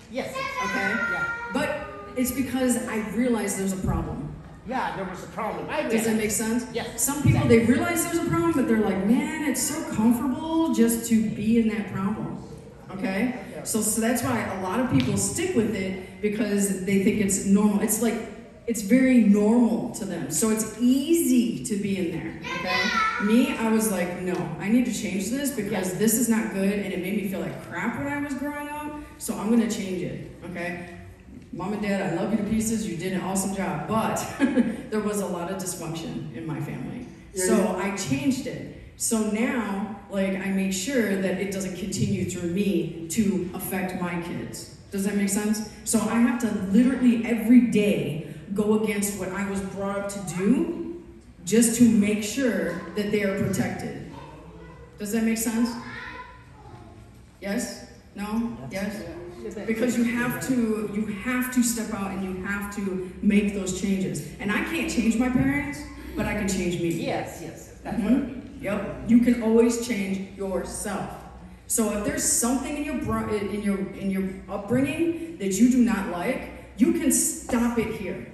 Yes. Okay? Yeah. But it's because I realized there's a problem. Yeah, there was a problem. Does that make sense? Yes. Some people, they realize there's a problem, but they're like, man, it's so comfortable just to be in that problem. Okay? So that's why a lot of people stick with it because they think it's normal. It's like, it's very normal to them. So it's easy to be in there. Okay? Me, I was like, no, I need to change this because this is not good and it made me feel like crap when I was growing up. So I'm going to change it. Okay? Mom and Dad, I love you to pieces. You did an awesome job. But there was a lot of dysfunction in my family. So I changed it. So now, like, I make sure that it doesn't continue through me to affect my kids. Does that make sense? So I have to literally every day go against what I was brought up to do just to make sure that they are protected. Does that make sense? Yes? No? Yes? Because you have to step out and you have to make those changes. And I can't change my parents, but I can change me. Yes. That's what I Mhm. mean. Yep. You can always change yourself. So if there's something in your upbringing that you do not like, you can stop it here.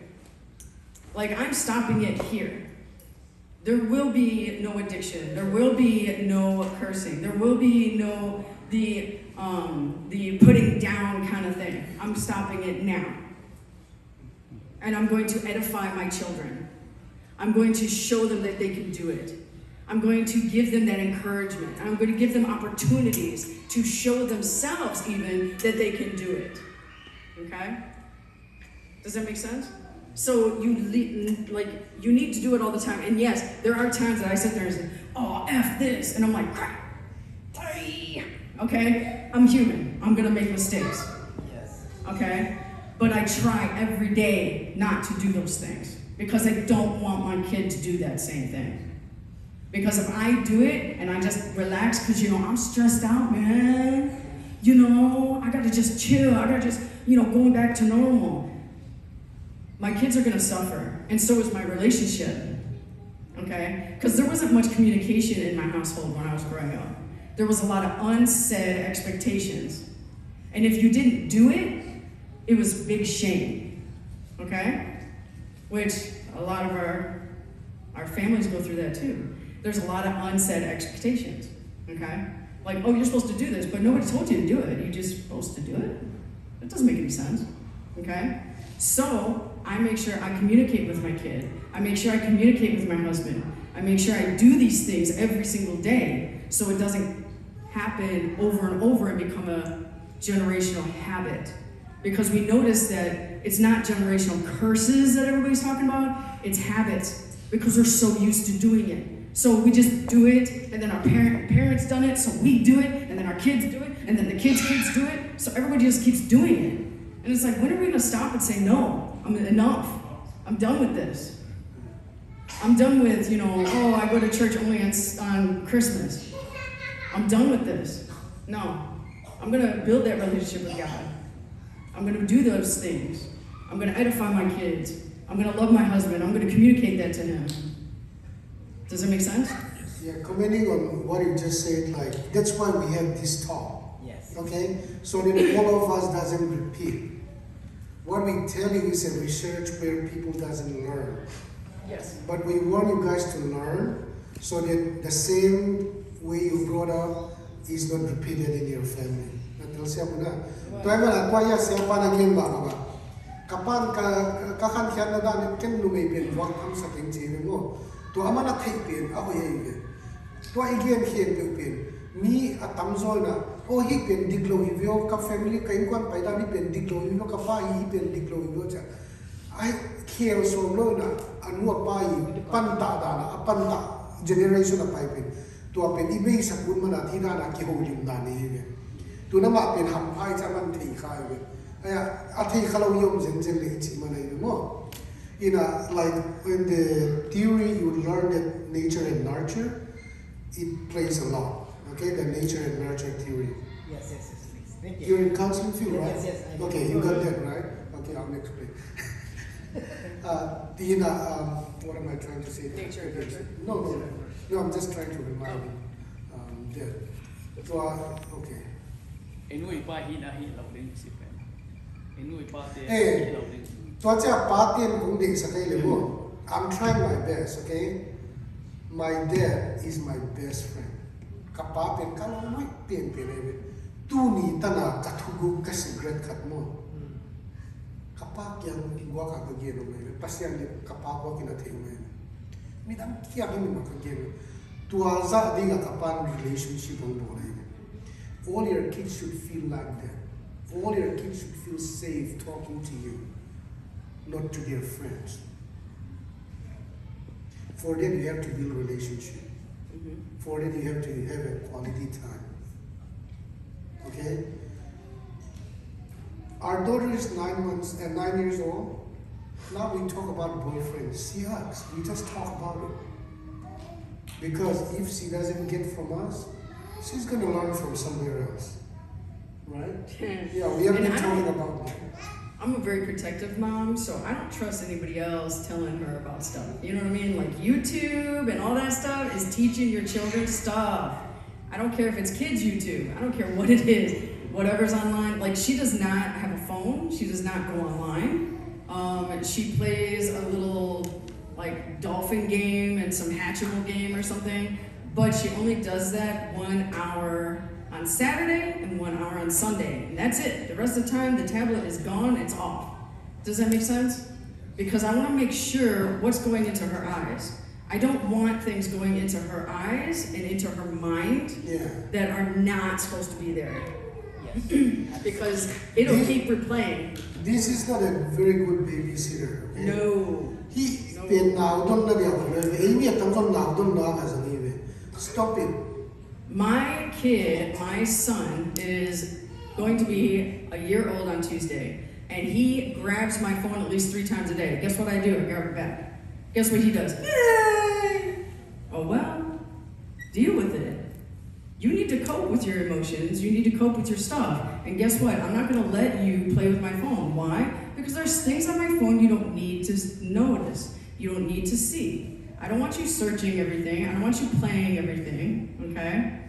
Like, I'm stopping it here. There will be no addiction. There will be no cursing. There will be no the putting down kind of thing. I'm stopping it now. And I'm going to edify my children. I'm going to show them that they can do it. I'm going to give them that encouragement. I'm going to give them opportunities to show themselves even that they can do it. Okay? Does that make sense? So you need to do it all the time. And yes, there are times that I sit there and say, oh, F this. And I'm like, crap. Okay? I'm human. I'm going to make mistakes. Yes. Okay? But I try every day not to do those things because I don't want my kid to do that same thing. Because if I do it and I just relax, because, I'm stressed out, man. I got to just chill. I got to just, going back to normal. My kids are going to suffer, and so is my relationship, okay? Because there wasn't much communication in my household when I was growing up. There was a lot of unsaid expectations. And if you didn't do it, it was big shame, okay? Which a lot of our families go through that too. There's a lot of unsaid expectations, okay? Like, oh, you're supposed to do this, but nobody told you to do it. You're just supposed to do it? That doesn't make any sense, okay? So I make sure I communicate with my kid. I make sure I communicate with my husband. I make sure I do these things every single day so it doesn't happen over and over and become a generational habit. Because we notice that it's not generational curses that everybody's talking about, it's habits, because we're so used to doing it. So we just do it, and then our parents done it, so we do it, and then our kids do it, and then the kids' kids do it, so everybody just keeps doing it. And it's like, when are we gonna stop and say, no, enough. I'm done with this. I'm done with, oh, I go to church only on Christmas. I'm done with this. No, I'm gonna build that relationship with God. I'm gonna do those things. I'm gonna edify my kids. I'm gonna love my husband. I'm gonna communicate that to him. Does that make sense? Yeah, commenting on what you just said, that's why we have this talk. Yes. Okay? So that all of us doesn't repeat. What we tell you is a research where people doesn't learn. Yes. But we want you guys to learn so that the same way you brought up is not repeated in your family. Siapa na? Tuai mana tuai ya siapa na game ba? Kapan kakan kian na dan ken lumay ben wak am sa ting chin mo. Tu ama na thai pen a hoye ige. Tuai game hien pe pen. Mi atam zoi na o hi pen diklo hi vio ka family kain kwan pai da ni pen diklo hi ka pa hi pen diklo hi cha. Ai kiel so lo na anu pa hi pan ta da na pan ta generation na pai pen. Tu a pen ibe sa kun mana thi da na ki ho lim da ni hi. Tu na ma pen ham phai cha man thei khai ve aya a thei khalo yom zen zen le chi man ai mo like when the theory you learn that nature and nurture, it plays a lot. Okay, the nature and nurture theory. Yes. Thank you. You're in counseling field, right? Yes, I know. Okay, you got that right. Okay, I'll explain. Tina, what am I trying to say? Nature and nurture. No, I'm just trying to remind you that. So, okay. Enui pa hi na hi lau ding si pen. Enui pa te Hey. hi lau ding. So, I'm trying my best, okay? My dad is my best friend. Kapapen kalau mai pen tu ni tana kathugu ka cigarette khat mo. Kapak yang igwa ka geno me pasian ni kapak ko kina theu me. Midam kia ni ma ka geno. Tu aza dinga kapan relationship on board. All your kids should feel like that. All your kids should feel safe talking to you, not to their friends. For that you have to build relationship. For that you have to have a quality time. Okay? Our daughter is 9 years old. Now we talk about boyfriends. Yes, we just talk about it. Because if she doesn't get from us, she's going to learn from somewhere else. Right? Yeah, we have been talking about that. I'm a very protective mom, so I don't trust anybody else telling her about stuff. You know what I mean? Like YouTube and all that stuff is teaching your children stuff. I don't care if it's kids YouTube. I don't care what it is. whatever's online. Like, she does not have a phone. She does not go online. She plays a little, like, dolphin game and some Hatchimal game or something. But she only does that 1 hour on Saturday and 1 hour on Sunday. And that's it. The rest of the time, the tablet is gone. It's off. Does that make sense? Because I want to make sure what's going into her eyes. I don't want things going into her eyes and into her mind that are not supposed to be there. Because it'll keep replaying. This is not a very good babysitter. Okay? No. Stop it. My kid, my son, is going to be a year old on Tuesday, and he grabs my phone at least 3 times a day. Guess what I do? I grab it back. Guess what he does? Yay! Oh well, deal with it. You need to cope with your emotions. You need to cope with your stuff. And guess what? I'm not going to let you play with my phone. Why? Because there's things on my phone you don't need to notice. You don't need to see. I don't want you searching everything. I don't want you playing everything, okay?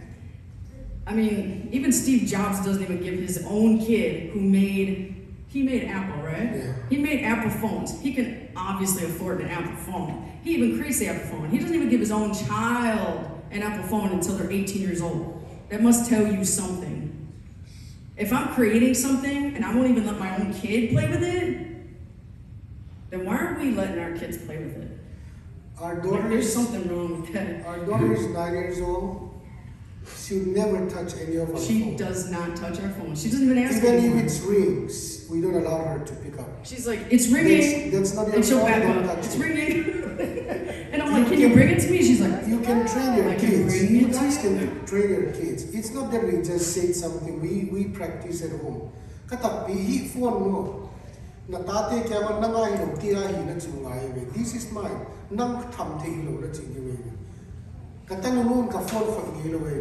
I mean, even Steve Jobs doesn't even give his own kid he made Apple, right? Yeah. He made Apple phones. He can obviously afford an Apple phone. He even creates the Apple phone. He doesn't even give his own child an Apple phone until they're 18 years old. That must tell you something. If I'm creating something and I won't even let my own kid play with it, then why aren't we letting our kids play with it? There's something wrong with that. Our daughter is 9 years old. She would never touch any of our She phone. does not touch our phone. She doesn't even ask Even anymore. if it rings, we don't allow her to pick up. She's like, it's ringing. That's not your And she'll phone, back don't up. touch It's it. ringing. And I'm like, can you bring it to me? She's like, You can train your I can kids. bring You it to guys you. can train your kids. It's not that we just say something. We practice at home. Katapi hi phone mo. Natate kaya man nangai lo tira hi na chungai me. This is mine. Nang tham te lo na chingi me. Katang nun ka phone fa ngi lo me.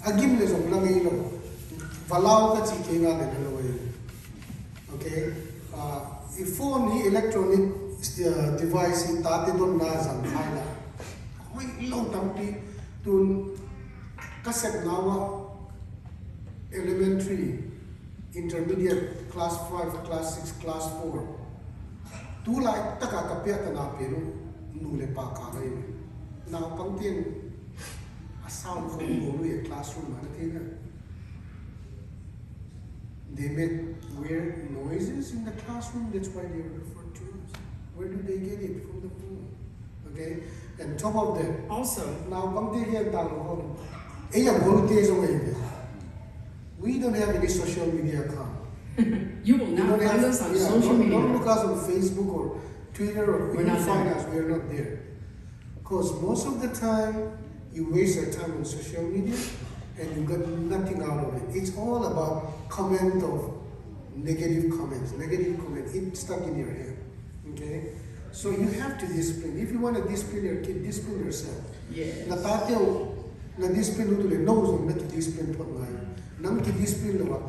Agim le zong lang ngi lo. Valao ka chi ke nga le lo me. Okay. If phone hi electronic device hi tate don na zam khai na. May long tampi tun kaset nawa elementary, intermediate, class 5, class 6, class 4. Tu lai taka kapia ta na penu nule pa ka ngai me. Na pangtien a sound ko go lu classroom na tina. They make weird noises in the classroom. That's why they refer to us. Where do they get it? From the phone. Okay? And top of that, also, now we don't have any social media account. you will not find us on social don't media. look us on Facebook or Twitter or We're you not find there. us. We are not there. Because most of the time you waste your time on social media and you got nothing out of it. It's all about comment of negative comments. Negative comment, it's stuck in your head. Okay? So you have to discipline. If you want to discipline your kid, discipline yourself. Yes. Natateo na discipline uto le knows na ki discipline po na. Nang ki discipline lawa.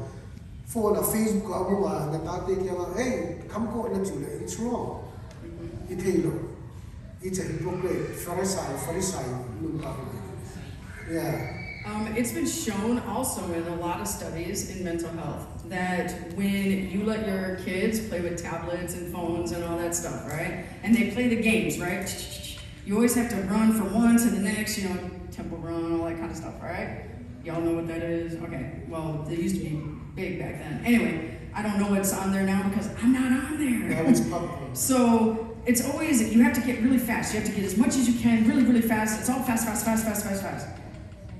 For na Facebook amo nga natate kaya hey, come ko na chula. It's wrong. Itelo. It's a hypocrite. Pharisee. Yeah. It's been shown also in a lot of studies in mental health that when you let your kids play with tablets and phones and all that stuff, right? And they play the games, right? You always have to run from one to the next, tempo run, all that kind of stuff, right? Y'all know what that is? Okay, well, they used to be big back then. Anyway, I don't know what's on there now because I'm not on there. Now it's popcorn. So it's always, you have to get really fast. You have to get as much as you can, really, really fast. It's all fast.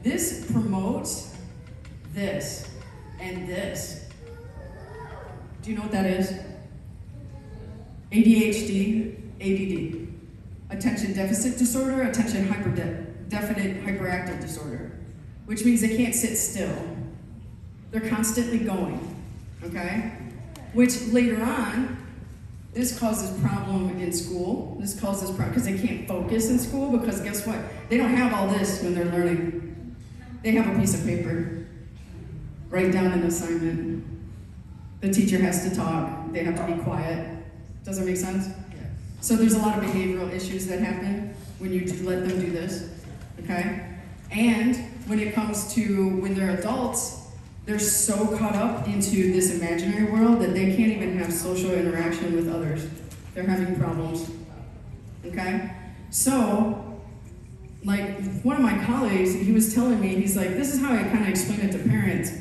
This promotes this and this. Do you know what that is? ADHD, ADD. Attention deficit disorder, attention deficit hyperactive disorder. Which means they can't sit still. They're constantly going, okay? Which later on, this causes problem in school. This causes problem because they can't focus in school because guess what? They don't have all this when they're learning. They have a piece of paper. Write down an assignment. The teacher has to talk. They have to be quiet. Does that make sense? Yeah. So there's a lot of behavioral issues that happen when you let them do this, okay? And when it comes to when they're adults, they're so caught up into this imaginary world that they can't even have social interaction with others. They're having problems. Okay? So, like, one of my colleagues, he was telling me, he's like, this is how I kind of explain it to parents.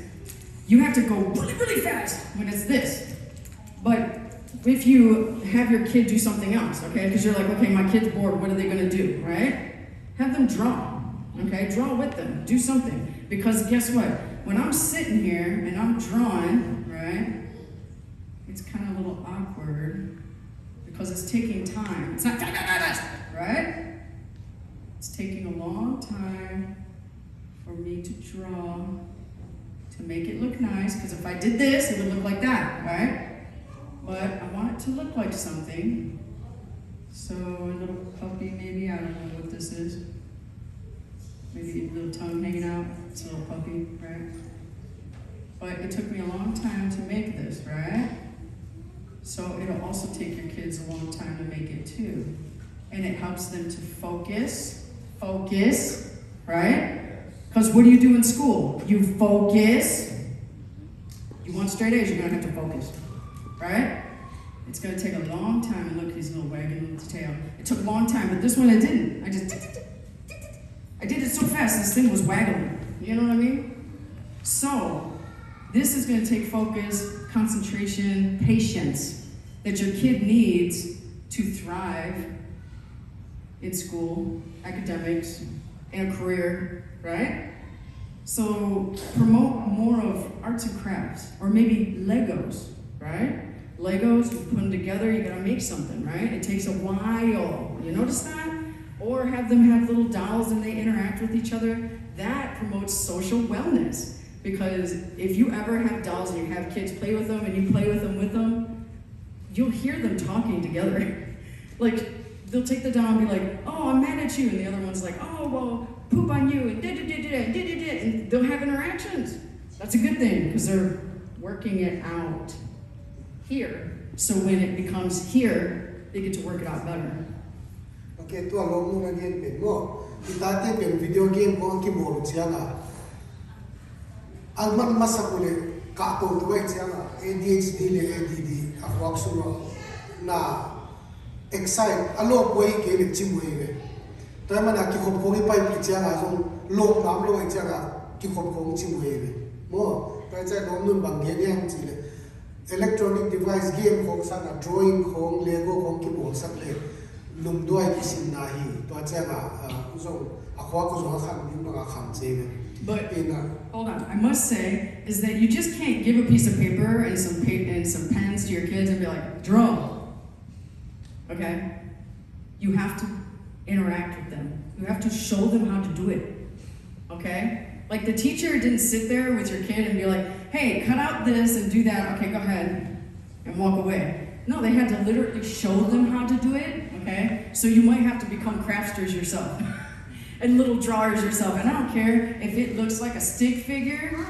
You have to go really, really fast when it's this. But if you have your kid do something else, okay? Because you're like, okay, my kid's bored, what are they going to do, right? Have them draw, okay? Draw with them. Do something. Because guess what? When I'm sitting here and I'm drawing, right, it's kind of a little awkward because it's taking time. It's not, right? It's taking a long time for me to draw, to make it look nice, because if I did this, it would look like that, right? But I want it to look like something. So a little puppy, maybe, I don't know what this is. Maybe a little tongue hanging out, it's a little puppy, right? But it took me a long time to make this, right? So it'll also take your kids a long time to make it too. And it helps them to focus, right? Because what do you do in school? You focus. You want straight A's, you're gonna have to focus, right? It's gonna take a long time. And look, he's a little wagging with his tail. It took a long time, but this one I didn't. I did it so fast, this thing was waggling. You know what I mean? So, this is gonna take focus, concentration, patience that your kid needs to thrive in school, academics, and a career, right? So promote more of arts and crafts, or maybe Legos, right? Legos, you put them together, you gotta make something, right? It takes a while. You notice that? Or have them have little dolls and they interact with each other. That promotes social wellness. Because if you ever have dolls and you have kids play with them and you play with them, you'll hear them talking together. Like, they'll take the doll and be like, oh, I'm mad at you. And the other one's like, oh, well, poop on you, and and they'll have interactions. That's a good thing, because they're working it out here. So when it becomes here, they get to work it out better. Okay, to along nung again pin mo. Itate pin video game ko ang keyboard siya nga. Ang magmasa ko le kato tuwek siya nga ADHD le ADD ako aksuno na excite alo boy ke le chimwe le. Toy mana ki khop ko ngi pai pi siya nga song lok nam lo siya nga ki khop ko chimwe le. Mo toy cha dom nun bang ge yang chi le. Electronic device game ko sa nga drawing ko Lego ko keyboard sak le. Lumduay kisim nahi to atsenga so akwa ko so khan nim nga khan cheve. But hold on, I must say is that you just can't give a piece of paper and some pens to your kids and be like, draw. Okay? You have to interact with them. You have to show them how to do it. Okay? Like the teacher didn't sit there with your kid and be like, hey, cut out this and do that. Okay, go ahead and walk away. No, they had to literally show them how to do it, okay? So you might have to become crafters yourself and little drawers yourself. And I don't care if it looks like a stick figure,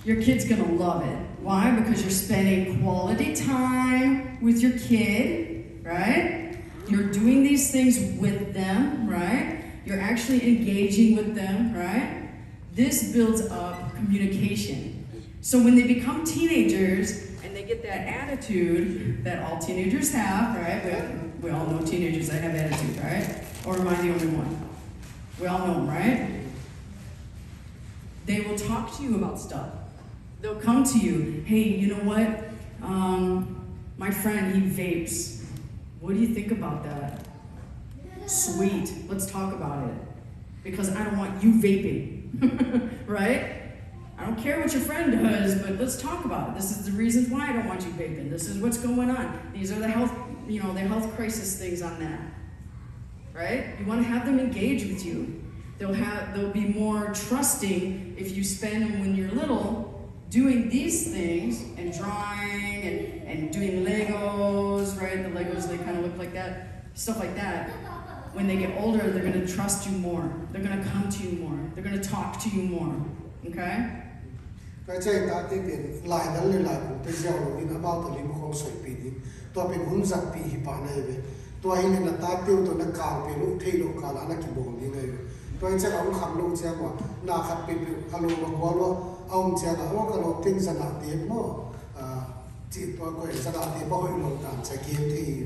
your kid's gonna love it. Why? Because you're spending quality time with your kid, right? You're doing these things with them, right? You're actually engaging with them, right? This builds up communication. So when they become teenagers, and they get that attitude that all teenagers have, right? We all know teenagers that have attitude, right? Or am I the only one? We all know them, right? They will talk to you about stuff. They'll come to you, hey, you know what? My friend, he vapes. What do you think about that? Sweet, let's talk about it. Because I don't want you vaping, right? I don't care what your friend does, but let's talk about it. This is the reasons why I don't want you vaping. This is what's going on. These are the health crisis things on that. Right? You want to have them engage with you. They'll be more trusting if you spend when you're little doing these things and drawing and doing Legos, right? The Legos, they kind of look like that, stuff like that. When they get older, they're going to trust you more. They're going to come to you more. They're going to talk to you more. Okay? ก็ใช่ตาที่เป็นลายนั้นเลยลายผมที่เจ้าเราอินอาบ้าตัวลิมของสวยปีนี้ตัวเป็นหุ่นจักปีหิปาในเวตัวเองเนี่ยตาเตียวตัวนักข่าวเป็นลูกเทโลกาลานักกิโบนี่เลยตัวเองจะเอาคำลูกเจ้าว่านาขัดเป็นฮัลโหลบอกว่า ông cha là ông cái lô tin dân hạt tiền mà chỉ tôi coi dân hạt tiền bao nhiêu lô đàn sẽ kiếm thì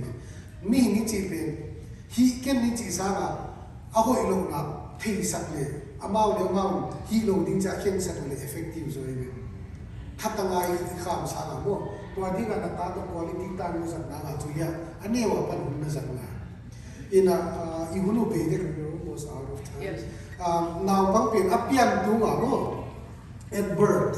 mình ní chỉ bên hi cái ní chỉ sao là ông hội lô nào thì sạch lệ amount hi lô đinh cha khen sạch lệ effective rồi bên thắt tăng ai khám sao là mua tôi đi gần ta tôi quality ta nó sạch nào chú ya anh em ở bên nó sạch nào in you will be there almost out of time. Yes. Now bang pen apian tu nga no at birth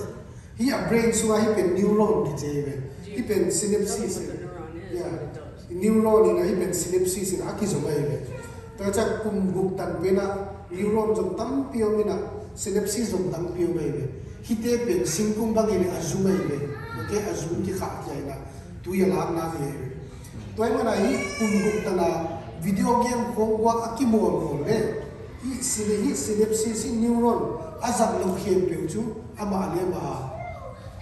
he a brain so he pen neuron ki jebe he pen synapses What the neuron is, yeah what it does. neuron in he pen synapses in aki zo bai be ta cha kum guk tan pena neuron zo tam pio mina synapses zo tam pio bai be he te pen singkum bang in azum bai be okay azum ki kha ki na tu ya lam na ye toy mana hi kum guk tan video game ko wa akimol ko le hi synapses in neuron azak lo khem pe chu ama le ma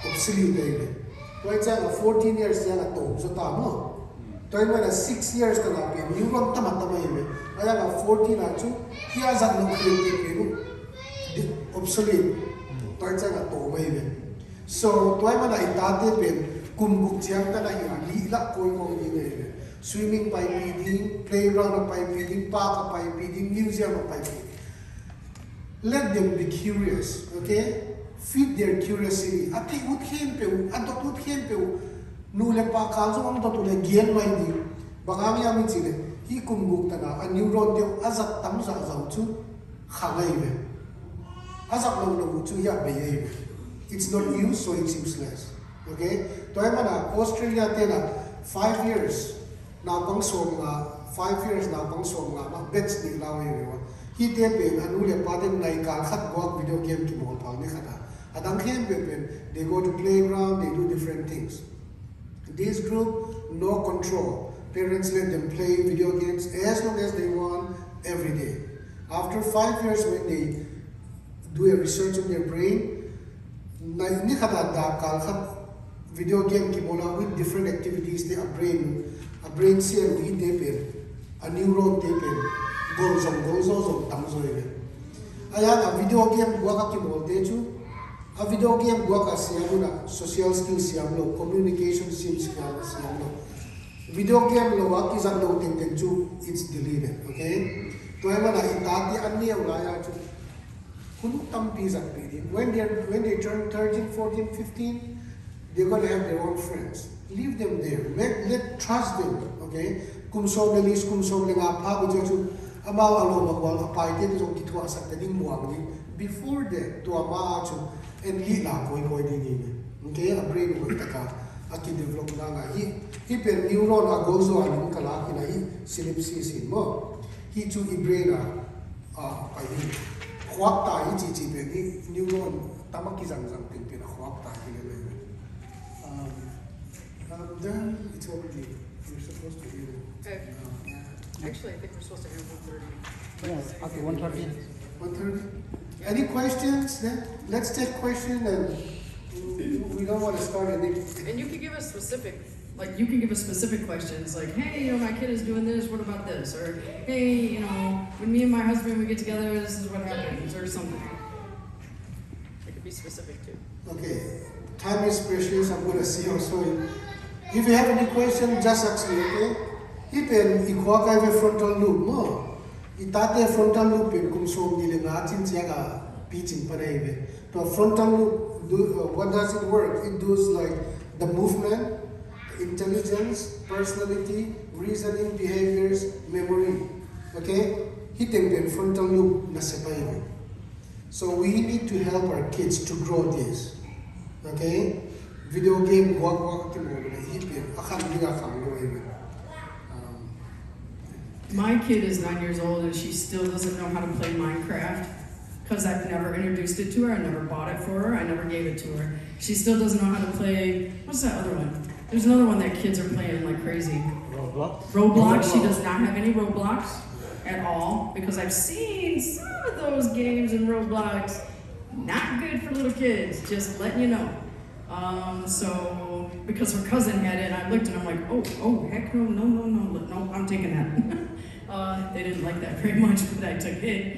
obsolete le toy cha 14 years ya to so ta mo toy mana 6 years ka na pe neuron tama tama ye aya na 14 na chu hi azak lo khem pe pe obsolete toy cha na to bai be so toy mana itate pe kumbuk chiang ta na hi li la koi ko ni ne swimming by reading, playground by reading, park by reading, museum by reading. Let them be curious, okay? Feed their curiosity. Ati uthen pe, adot uthen pe, nule pa kalso ang dot ule gian mai di. Bangami amin sile, hi kumbuk tana, a neuron deo azak tam sa zau chu khalay be. Azak lo lo chu ya be. It's not used, so it's useless. Okay? To ay mana Australia tena 5 years. Now bang som nga 5 years now bang som nga ma bets ni lawe rewa hi te pen anu le paden nai ka khat go video game ki bol pa ni khata adang khem pe pen they go to playground, they do different things. This group no control, parents let them play video games as long as they want every day. After 5 years when they do a research on their brain ni khata da kal khat video game ki bola with different activities they a brain cell we depen a neuron depen golzong tam zo ile aya a video game gua ka ki bolte chu a video game gua ka siamuna social skills siamlo communication skills siamlo video game lo wa ki zan lo ting chu it's deleted, okay? To ay mana itati anni awla ya chu kunu tampi zan pe when they turn 13 14 15 they're going to have their own friends. Leave them there. Let trust them. Okay? Kumsom na lis kumsom na nga pa ko ju ama alo magwal apay din so kitwa sa taning muang ni before that to ama chu and li la koy din ni. Okay? A brain mo taka aki develop na nga hi per neuron a gozo aling kala kina hi synapses mo. Hi chu i brain pa hi khwak ta hi chi pe ni neuron tamaki jang tin pe na khwak ta hi le. Then it's already, you're supposed to be Okay. Actually, I think we're supposed to have 1:30. Yeah, okay, 1:30. 1:30. Any questions? Then let's take questions and we don't want to start any. And you can give us specific, like you can give us specific questions, like, hey, you know, my kid is doing this. What about this? Or hey, you know, when me and my husband we get together, this is what happens, or something. It could be specific too. Okay, time is precious. I'm going to see also. If you have any question, just ask me, okay? Ipen ikwa kay frontal lobe mo. Itate frontal lobe pen kung som nila natin siya ka pitching parebe. To frontal lobe, what does it work? It does like the movement, intelligence, personality, reasoning, behaviors, memory. Okay? Hiting pen frontal lobe na sepay. So we need to help our kids to grow this. Okay? Video game wag My kid is 9 years old and she still doesn't know how to play Minecraft because I've never introduced it to her. I never bought it for her. I never gave it to her. She still doesn't know how to play. What's that other one? There's another one that kids are playing like crazy. Roblox. She does not have any Roblox at all because I've seen some of those games in Roblox. Not good for little kids. Just letting you know. So because her cousin had it, I looked and I'm like, oh, heck no, I'm taking that. They didn't like that very much, but I took it.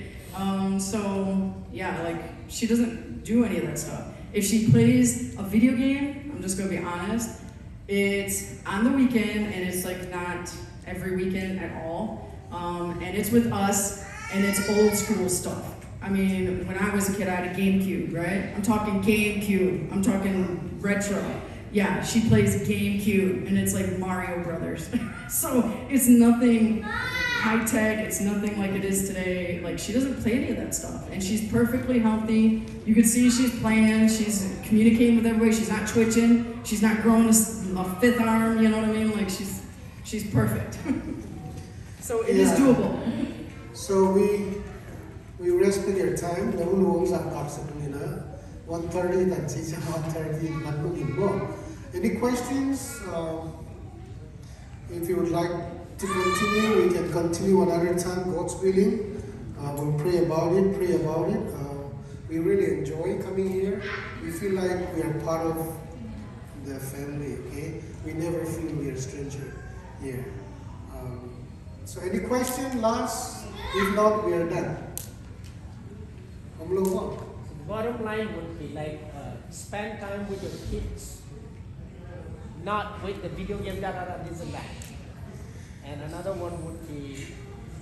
So yeah, like she doesn't do any of that stuff. if she plays a video game, I'm just gonna be honest, it's on the weekend and it's like not every weekend at all. And it's with us and it's old school stuff. I mean, when I was a kid, I had a GameCube, right? I'm talking GameCube. I'm talking retro. Yeah, she plays GameCube, and it's like Mario Brothers. So it's nothing high tech. It's nothing like it is today. Like, she doesn't play any of that stuff, and she's perfectly healthy. You can see she's playing. She's communicating with everybody. She's not twitching. She's not growing a fifth arm. You know what I mean? Like, she's perfect. So it is doable. So we respect your time. Namu luong sa kapsa kumina 1:30 dan sisa 1:30 matulog mo. Any questions? If you would like to continue, we can continue another time, God's willing. We'll pray about it. We really enjoy coming here. We feel like we are part of the family, okay? We never feel we are stranger here. So any question, last? If not, we are done. So the bottom line would be like spend time with your kids, not with the video game, this and that. And another one would be,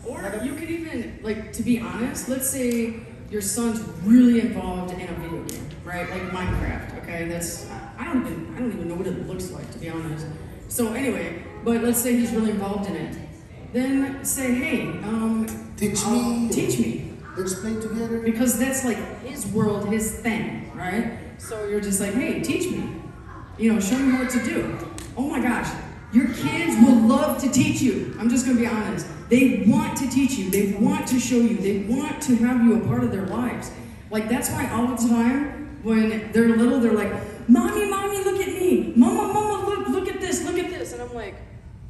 or you could even, like, to be honest, let's say your son's really involved in a video game, right? Like Minecraft, okay? I don't even know what it looks like, to be honest. So anyway, but let's say he's really involved in it. Then say, hey, teach me. Let's play together. Because that's like his world, his thing, right? So you're just like, hey, teach me. Show me what to do. Oh my gosh, your kids will love to teach you. I'm just gonna be honest. They want to teach you. They want to show you. They want to have you a part of their lives. Like, that's why all the time when they're little, they're like, mommy, look at me. Mama, look at this. And I'm like,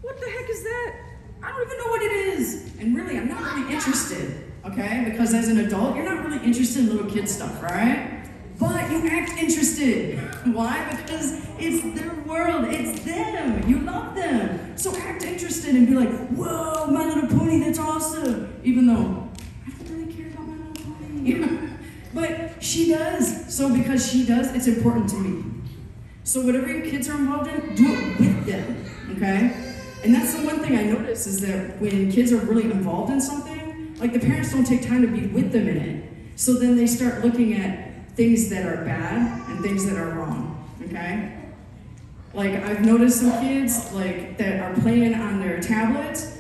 what the heck is that? I don't even know what it is. And really, I'm not really interested, okay? Because as an adult, you're not really interested in little kid stuff, right? But you act interested. Why? Because it's their world. It's them. You love them. So act interested and be like, whoa, My Little Pony, that's awesome. Even though I don't really care about My Little Pony. But she does. So because she does, it's important to me. So whatever your kids are involved in, do it with them, okay? And that's the one thing I notice is that when kids are really involved in something, like the parents don't take time to be with them in it. So then they start looking at things that are bad and things that are wrong, okay? Like, I've noticed some kids like that are playing on their tablets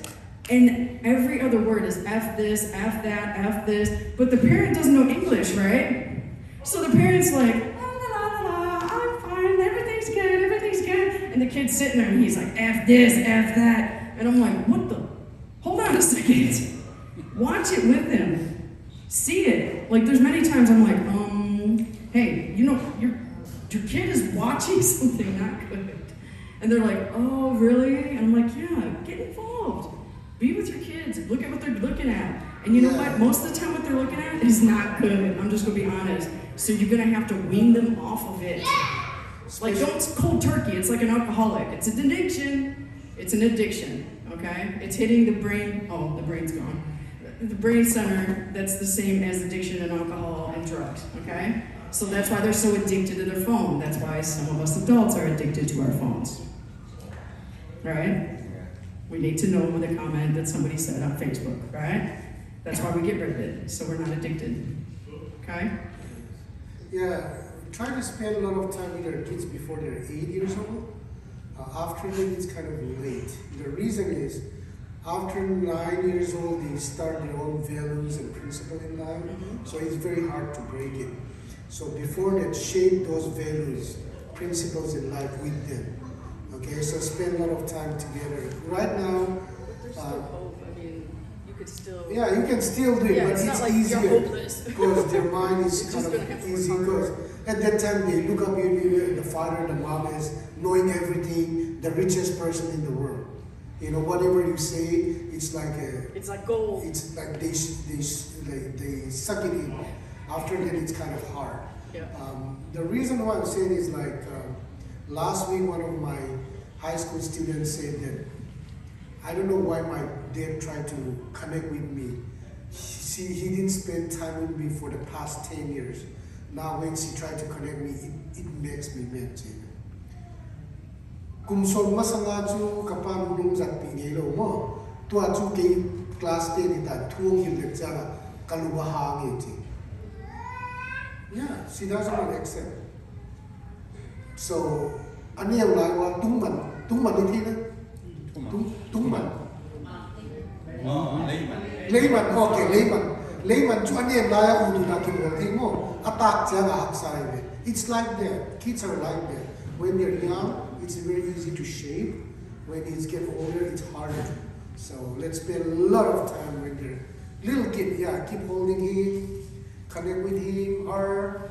and every other word is F this, F that, F this, but the parent doesn't know English, right? So the parent's like, I'm fine, everything's good, and the kid's sitting there and he's like, F this, F that, and I'm like, what the? Hold on a second. Watch it with them. See it. Like, there's many times I'm like, hey, your kid is watching something not good. And they're like, oh, really? And I'm like, yeah, get involved. Be with your kids. Look at what they're looking at. And you know what? Most of the time what they're looking at is not good. I'm just going to be honest. So you're going to have to wean them off of it. Like, don't cold turkey. It's like an alcoholic. It's an addiction. It's an addiction, okay? It's hitting the brain. Oh, the brain's gone. The brain center, that's the same as addiction and alcohol and drugs, okay? So that's why they're so addicted to their phone. That's why some of us adults are addicted to our phones, right? We need to know the comment that somebody said on Facebook, right? That's why we get rid of it, so we're not addicted, okay? Yeah, try to spend a lot of time with your kids before they're 8 years old. After that, it's kind of late. The reason is, after 9 years old, they start their own values and principles in life, so it's very hard to break it. So before that, shape those values, principles in life with them. Okay, so spend a lot of time together. Right now, There's still hope. I mean, you could still. yeah, you can still do it, but it's not it's like easier you're hopeless. because their mind is You're kind just gonna have of to work easy. harder. Because at that time, they look up you, the father, the mom as knowing everything, the richest person in the world. Whatever you say, it's like It's like gold. it's like they suck it in. After that, it's kind of hard. Yeah. The reason why I'm saying is like last week, one of my high school students said that I don't know why my dad tried to connect with me. He didn't spend time with me for the past 10 years. Now when she tried to connect me, it makes me mad. Kum son masanga chu kapan nung zat pi nei lo mo. Tua chu ke class 10 ita thuong hil lek cha kaluba ha nge ti. Yeah, she doesn't want to accept. So, anh em lại qua tung mình đi thi đó. Tung mình. Lấy mình, ok, lấy mình cho anh em lại u đi là kim gọi thi mo. Attack cha là hak sai về. It's like that. Kids are like that. When they're young, it's very easy to shape. When kids get older, it's harder. So let's spend a lot of time when they're little kid. Yeah, keep holding him, connect with him, her.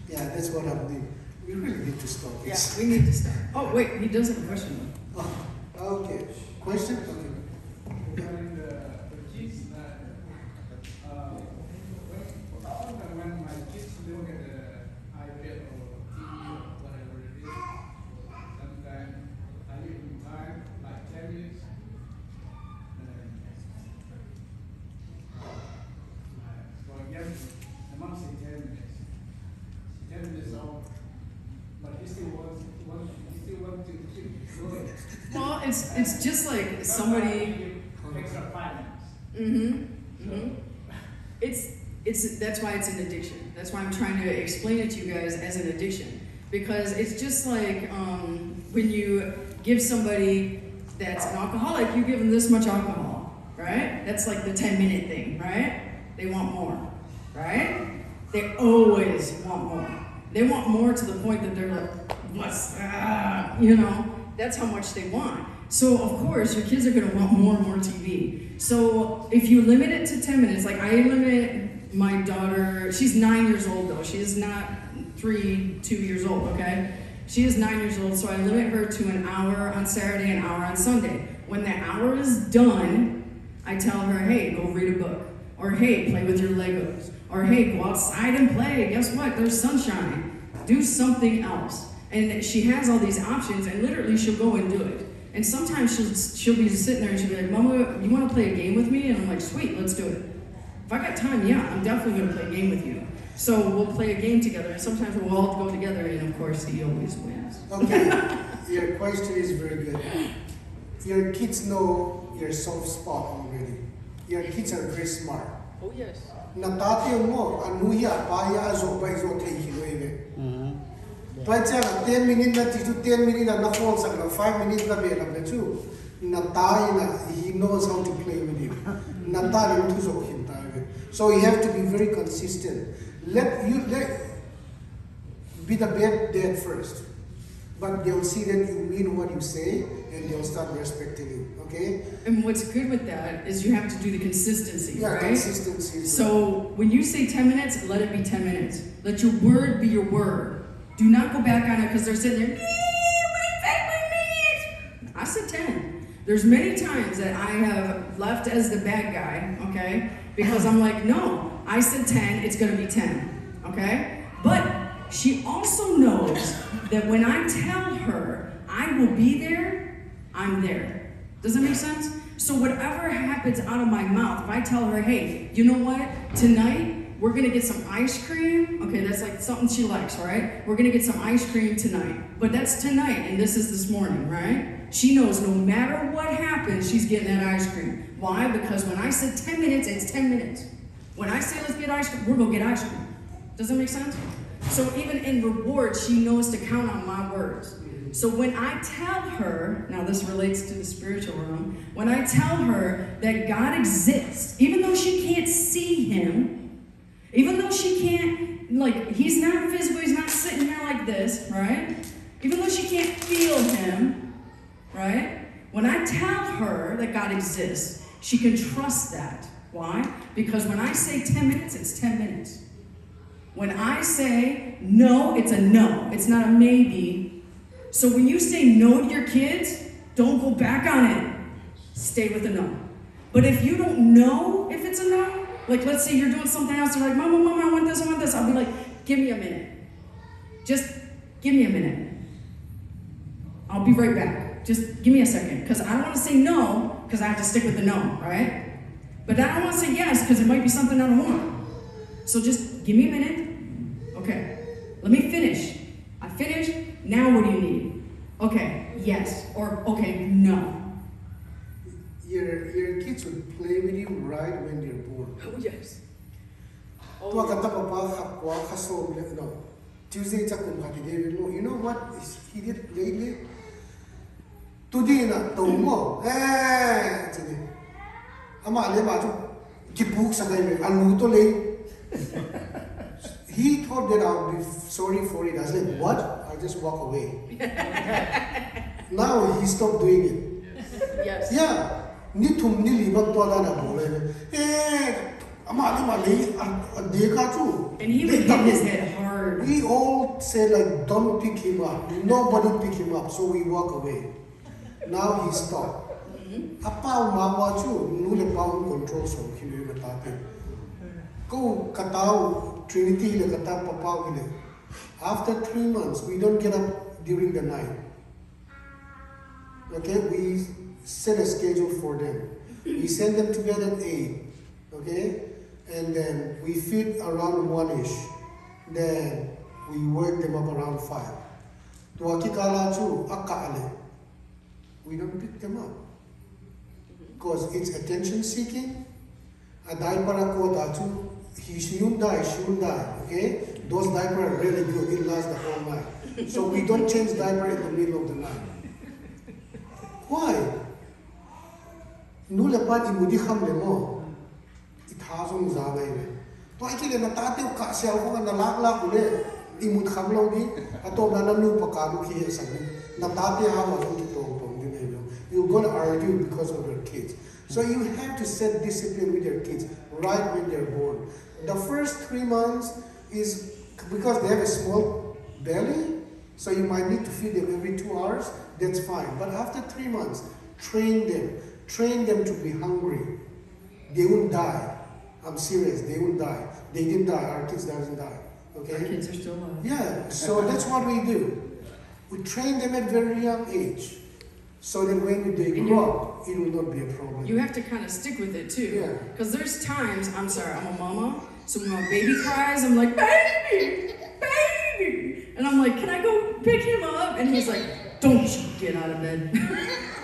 Yeah, that's what I'm doing. We really need to stop Yeah, this. we need to stop. Oh, wait, he does have a question. Oh, okay. Question? Okay. Regarding the kids, when my kids look at the iPad or TV or whatever it is, sometimes I give them time, like 10 minutes. For example, the mom said 10 minutes. 10 minutes off, but he still wants to keep going. Well, it's just like somebody. Extra 5 minutes. It's that's why it's an addiction. That's why I'm trying to explain it to you guys as an addiction, because it's just like when you give somebody that's an alcoholic, you give them this much alcohol, right? That's like the 10-minute thing, right? They want more, right? They always want more. They want more to the point that they're like, what's that? You know, that's how much they want. So of course, your kids are gonna want more and more TV. So if you limit it to 10 minutes, like I limit my daughter, she's 9 years old though, she is not 2 years old, okay? She is 9 years old, so I limit her to an hour on Saturday, an hour on Sunday. When that hour is done, I tell her, hey, go read a book. Or hey, play with your Legos. Or hey, go outside and play. Guess what? There's sunshine. Do something else. And she has all these options, and literally she'll go and do it. And sometimes she'll be sitting there and she'll be like, Mama, you want to play a game with me? And I'm like, sweet, let's do it. If I got time, yeah, I'm definitely going to play a game with you. So we'll play a game together, and sometimes we'll all go together, and of course, he always wins. Okay, your question is very good. Your kids know your soft spot already. Your kids are very smart. Oh, yes. Natate mo, anuya, paya, zo, pa, zo, take it away. But 10 minutes na to 10 minutes na phone sa 5 minutes na bela na too. Natay na he knows how to play with you. Natay to zo him tayo. So you have to be very consistent. Let be the bad dad first. But they'll see that you mean what you say and they'll start respecting you. Okay? And what's good with that is you have to do the consistency, Yeah, right? consistency. So when you say 10 minutes, let it be 10 minutes. Let your word be your word. Do not go back on it because they're sitting there, wait 5 minutes. I said 10. There's many times that I have left as the bad guy, okay? Because I'm like, no, I said 10, it's gonna be 10, okay? But she also knows that when I tell her I will be there, I'm there. Does that make sense? So whatever happens out of my mouth, if I tell her, hey, you know what, tonight, we're gonna get some ice cream. Okay, that's like something she likes, right? We're gonna get some ice cream tonight. But that's tonight, and this is this morning, right? She knows no matter what happens, she's getting that ice cream. Why? Because when I said 10 minutes, it's 10 minutes. When I say let's get ice cream, we're gonna get ice cream. Does that make sense? So even in reward, she knows to count on my words. So when I tell her, now this relates to the spiritual realm, when I tell her that God exists, even though she can't see him, even though she can't, like, he's not physical, he's not sitting here like this, right? Even though she can't feel him, right? When I tell her that God exists, she can trust that. Why? Because when I say 10 minutes, it's 10 minutes. When I say no, it's a no. It's not a maybe. So when you say no to your kids, don't go back on it. Stay with a no. But if you don't know if it's a no, like let's say you're doing something else, you're like, Mama, I want this. I'll be like, give me a minute. Just give me a minute. I'll be right back. Just give me a second. Because I don't want to say no, because I have to stick with the no, right? But I don't want to say yes, because it might be something I don't want. So just give me a minute, okay? Okay, let me finish. I finished. Now what do you need? Okay, yes. Or okay, no. Your kids will play with you right when they're born. Oh, yes. Tua kata papa hakwa kaso no. Tuesday chakum hati David lo. You know what he did lately? Today na tomo. Today. Ama ale ma tu kipuk sa kay anu to le. He thought that I'll be sorry for it. I was like, what? I'll just walk away. Now he stopped doing it. Yes. Yeah. Ni tum ni libak to ala na bole. Ama ali ma le deka tu. And he would hit his head hard. We all say like, don't pick him up. Nobody pick him up, so we walk away. Now he stopped. Apa umawa chu nule pa control so kilo na tate. Go katao Trinity le kata papa wile. After 3 months, we don't get up during the night. Okay, we set a schedule for them. We send them to bed at 8. Okay, and then we feed around 1ish. Then we wake them up around 5. Tuakikala chu akaale. We don't pick them up because it's attention seeking. A diaper akota chu. He shouldn't die. Okay, those diapers are really good. It lasts the whole night. So we don't change diaper in the middle of the night. Why? Nulapan imudi kham le mo. Ithasong zagay le. To ay kile natate ka siya ko na lak ule. Imud kham lo di ato na nanu pakadu ki sa ni. Natate ha ma to tong din le. You're going to argue because of your kids. So you have to set discipline with your kids right when they're born. The first 3 months is because they have a small belly, so you might need to feed them every 2 hours. That's fine. But after 3 months, train them to be hungry. They won't die. I'm serious. They won't die. They didn't die. Our kids doesn't die. Okay. Our kids are still alive. Yeah. So that's what we do. We train them at very young age. So that when they grow up, it will not be a problem. You have to kind of stick with it too. Yeah. Because there's times, I'm sorry, I'm a mama, so when my baby cries, I'm like, baby! And I'm like, can I go pick him up? And he's like, don't you get out of bed.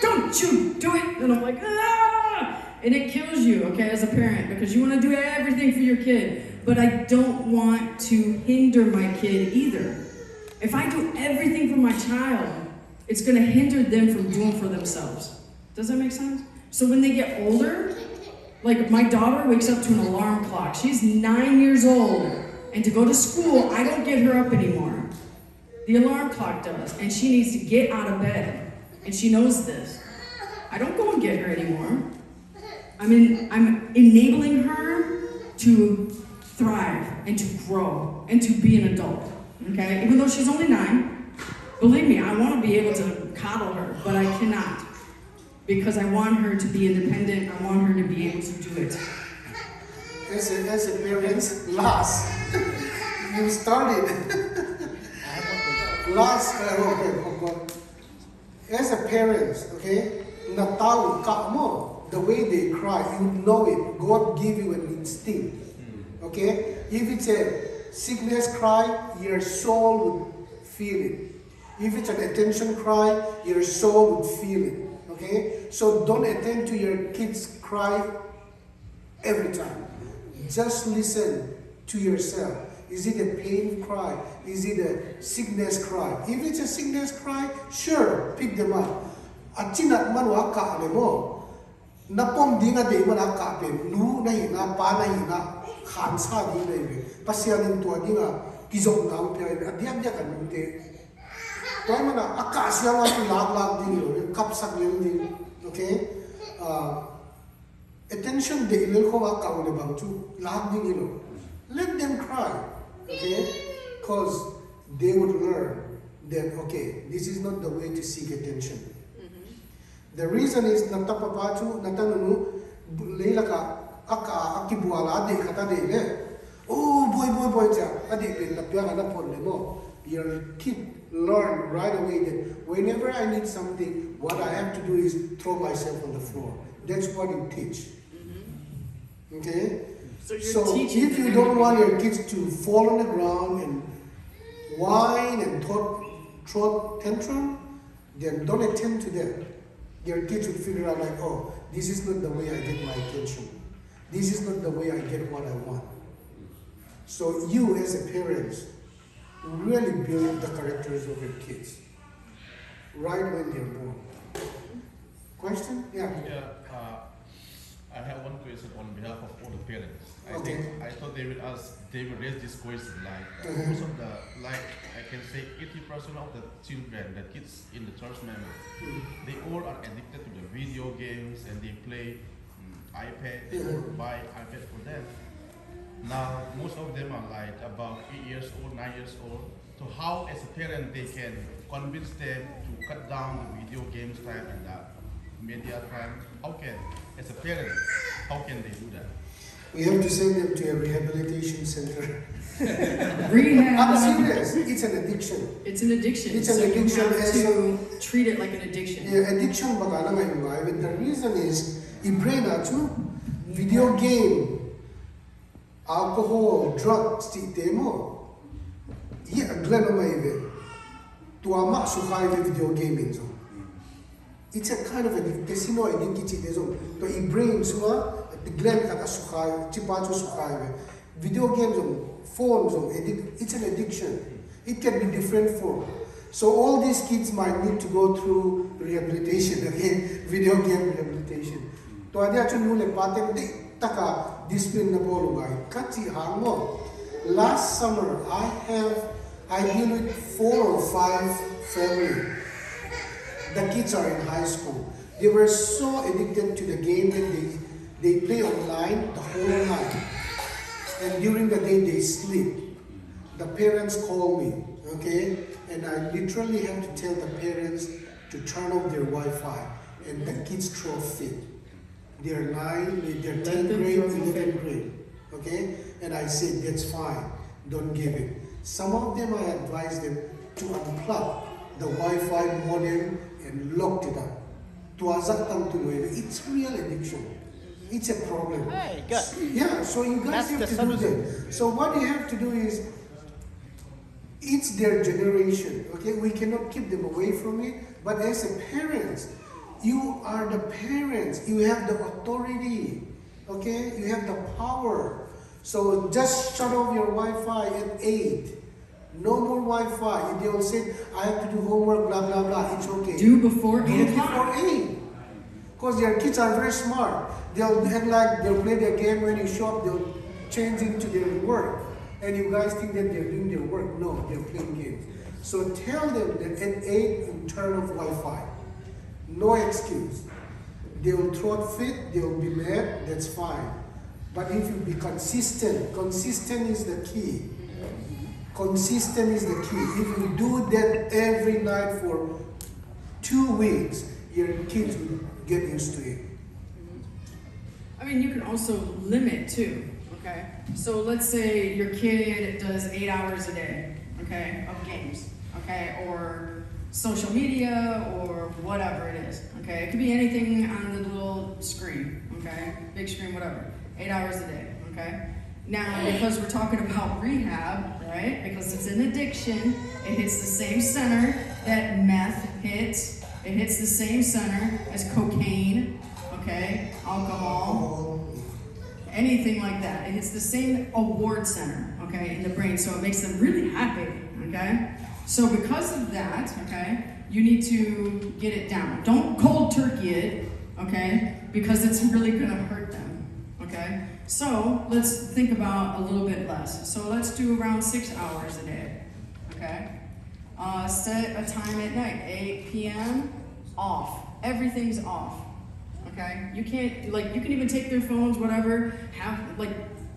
Don't you do it. And I'm like, ah! And it kills you, okay, as a parent, because you want to do everything for your kid. But I don't want to hinder my kid either. If I do everything for my child, it's going to hinder them from doing for themselves. Does that make sense? So when they get older, like my daughter wakes up to an alarm clock. She's 9 years old. And to go to school, I don't get her up anymore. The alarm clock does. And she needs to get out of bed. And she knows this. I don't go and get her anymore. I'm enabling her to thrive and to grow and to be an adult. Okay? Even though she's only 9. Believe me, I want to be able to coddle her, but I cannot. Because I want her to be independent. I want her to be able to do it. As a parent, last. You started. Last, as a parent, okay, nataw mo, the way they cry, you know it. God give you an instinct. Okay? If it's a sickness cry, your soul would feel it. If it's an attention cry, your soul would feel it. Okay? So don't attend to your kids' cry every time. Just listen to yourself. Is it a pain cry? Is it a sickness cry? If it's a sickness cry, sure, pick them up. Achinat man wa ka ale mo. Napom dinga de man ka pe nu na hina pa na hina khan sa di le. Pasianin to dinga kizok na pe adiam ja kan te. Toy mana akasya nga lag din lo, kapsak yun din. Okay? Attention de ilil ko wa ka ule bang chu lag din ilo. Let them cry. Okay? Because they would learn that, okay, this is not the way to seek attention. The reason is natapapachu natanunu leila ka akibuala de kata de le. Oh boy ja adi pe lapya na pon le mo. Your kid learn right away that whenever I need something, what I have to do is throw myself on the floor. That's what you teach. Okay? So you're So teaching if you them don't want your kids to fall on the ground and whine and throw tantrum, then don't attend to them. Your kids will figure out like, oh, this is not the way I get my attention. This is not the way I get what I want. So you as a parent really build the characters of your kids right when they're born. Question? Yeah. I have one question on behalf of all the parents. Okay. I thought they will raise this question like most of the I can say 80% of the children, the kids in the church members, they all are addicted to the video games and they play iPad. They all buy iPad for them. Now most of them are like about 8 years old, 9 years old. So how as a parent they can convince them to cut down the video games time and the media time? How can, as a parent, how can they do that? We have to send them to a rehabilitation center. Rehab. I'm serious. It's an addiction. It's an addiction. It's an so addiction you have as to treat it like an addiction. Yeah, addiction baga na ngayon ba? The reason is i-brain ato video game, alcohol, drugs, ti demo. Yeah, gleno maive. Tuama sukay video gaming so. It's a kind of a casino identity deso. To i-brain suma the glen kata sukay, chipacho sukay. Video games on phones on it's an addiction. It can be different form. So all these kids might need to go through rehabilitation again, video game rehabilitation. To adi acho nule patem di taka discipline na bolo guy. Kati hango. Last summer I deal with 4 or 5 families. The kids are in high school. They were so addicted to the game that they play online the whole night. And during the day they sleep. The parents call me, okay? And I literally have to tell the parents to turn off their Wi-Fi. And the kids throw fit. They're 9, they're 10th grade, 11th grade, okay? And I said, that's fine, don't give it. Some of them I advise them to unplug the Wi-Fi modem and lock it up. It's real addiction. It's a problem. Hey, good. Yeah, so you guys That's have the to do that. So what you have to do is, it's their generation, okay? We cannot keep them away from it. But as a parents, you are the parents. You have the authority, okay? You have the power. So just shut off your Wi-Fi at 8. No more Wi-Fi. If they will say, I have to do homework, blah, blah, blah, it's okay. Do before Do 8 it o'clock. before 8. Because your kids are very smart. They'll act like they'll play their game when you show up, they'll change into their work. And you guys think that they're doing their work. No, they're playing games. So tell them that at 8, you turn off Wi-Fi. No excuse. They will throw a fit, they will be mad, that's fine. But if you be consistent is the key. Consistent is the key. If you do that every night for 2 weeks, your kids will get used to it. I mean, you can also limit too, okay? So let's say your kid does 8 hours a day, okay, of games, okay, or social media or whatever it is, okay? It could be anything on the little screen, okay? Big screen, whatever. 8 hours a day, okay? Now, because we're talking about rehab, right? Because it's an addiction, it hits the same center that meth hits. It hits the same center as cocaine, okay? Alcohol, anything like that. It hits the same award center, okay, in the brain. So it makes them really happy, okay? So because of that, okay, you need to get it down. Don't cold turkey it, okay? Because it's really gonna hurt them, okay? So let's think about a little bit less. So let's do around 6 hours a day, okay? Set a time at night, 8 p.m., off. Everything's off, okay? You can't, you can even take their phones, whatever,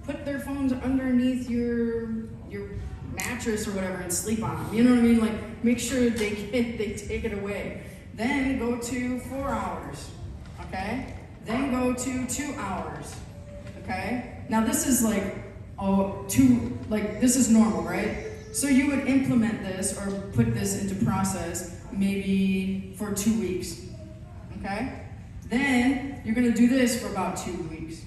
put their phones underneath your mattress or whatever and sleep on them. You know what I mean? Make sure they take it away. Then go to 4 hours, okay? Then go to 2 hours, okay? Now this is this is normal, right? So you would implement this or put this into process maybe for 2 weeks, okay? Then you're gonna do this for about 2 weeks.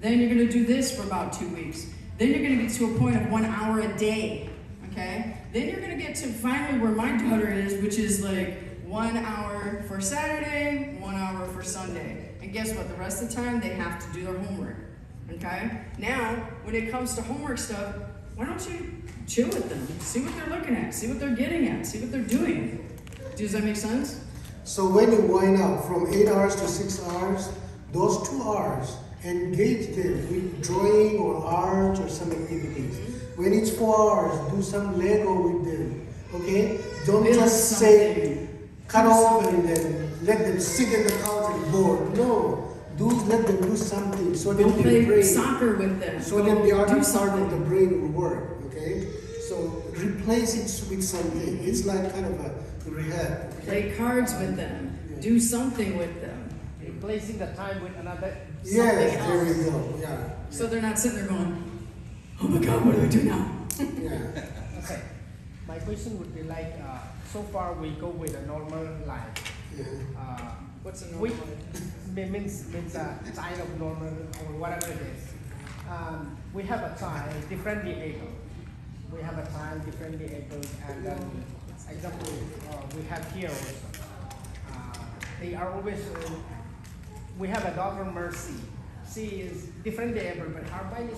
Then you're gonna do this for about 2 weeks. Then you're gonna get to a point of 1 hour a day, okay? Then you're gonna get to finally where my daughter is, which is like 1 hour for Saturday, 1 hour for Sunday. And guess what? The rest of the time they have to do their homework. Okay? Now, when it comes to homework stuff, why don't you chill with them? See what they're looking at, see what they're getting at, see what they're doing. Does that make sense? So when you wind up from 8 hours to 6 hours, those 2 hours, engage them with drawing or art or some activities. When it's 4 hours, do some Lego with them. Okay? Don't Build just say cut off and then let them sit in the couch and bored. No. Let them do something so that Go the play brain, soccer with them. so Go that the other do part of something. the brain will work. Okay? So replace it with something. It's like kind of a rehab. Play cards with them. Do something with them. Replacing the time with another. Yes, Something there else. you go. Yeah. So they're not sitting there going, oh my God, what do we do now? Yeah. Okay. My question would be like, so far we go with a normal life. Yeah. What's a We normal life? means a kind of normal or whatever it is. We have a child differently able. We have a child differently able, and then example we have here also. They are always. We have a daughter Mercy. She is differently able, but her mind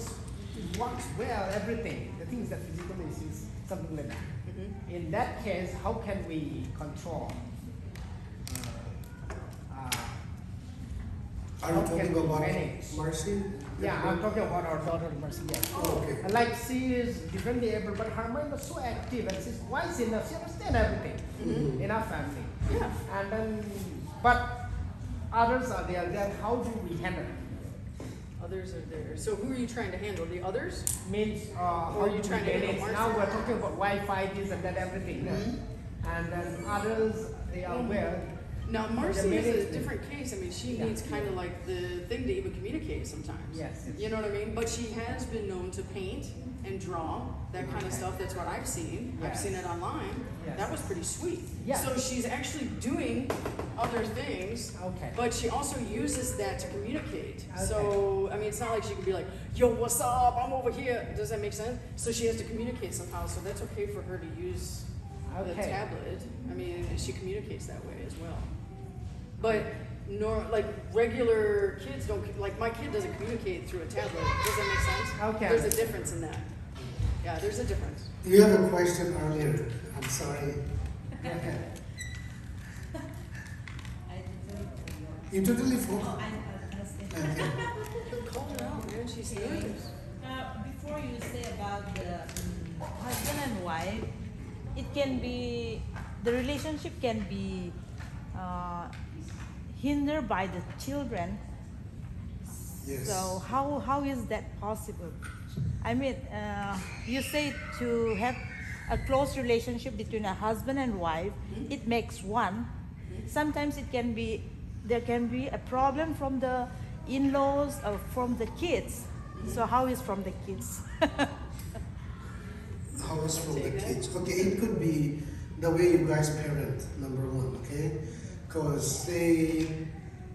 works well. Everything, the things that physically is something like that. Mm-hmm. In that case, how can we control? Are you talking about Marcy? Yeah, I'm talking about our daughter Mercy. Yes. Oh, okay. Like she is differently able, but her mind was so active and she's wise enough. She understands everything in our family. Yeah. And then, but others are there. Then how do we handle it? Others are there. So who are you trying to handle? The others? Means how are you do trying we to manage? handle Now Marcy? we're talking about Wi-Fi, this and that, everything. And then others, they are well. Now, Marcy is a management. different case. I mean, she Yeah. needs kind of like the thing to even communicate sometimes. Yes. You know what I mean? But she has been known to paint and draw, that kind of Okay. stuff. That's what I've seen. I've Yes. seen it online. Yes. That was pretty sweet. Yes. So she's actually doing other things, Okay. but she also uses that to communicate. Okay. So, I mean, it's not like she can be like, yo, what's up? I'm over here. Does that make sense? So she has to communicate somehow. So that's okay for her to use the Okay. tablet. I mean, she communicates that way as well. But like regular kids don't, like my kid doesn't communicate through a tablet. Does that make sense? Okay. There's a difference in that. Yeah, there's a difference. You have a question earlier. I'm sorry. Okay. You totally Oh, forgot. I understand. Okay. Call her out, man. She's nervous. Before you say about the husband and wife, it can be, the relationship can be hindered by the children. Yes. So how is that possible? I mean, you say to have a close relationship between a husband and wife, it makes one. Sometimes there can be a problem from the in-laws or from the kids. So how is from the kids? How is from the kids? Okay, it could be the way you guys parent, number one, okay? Because say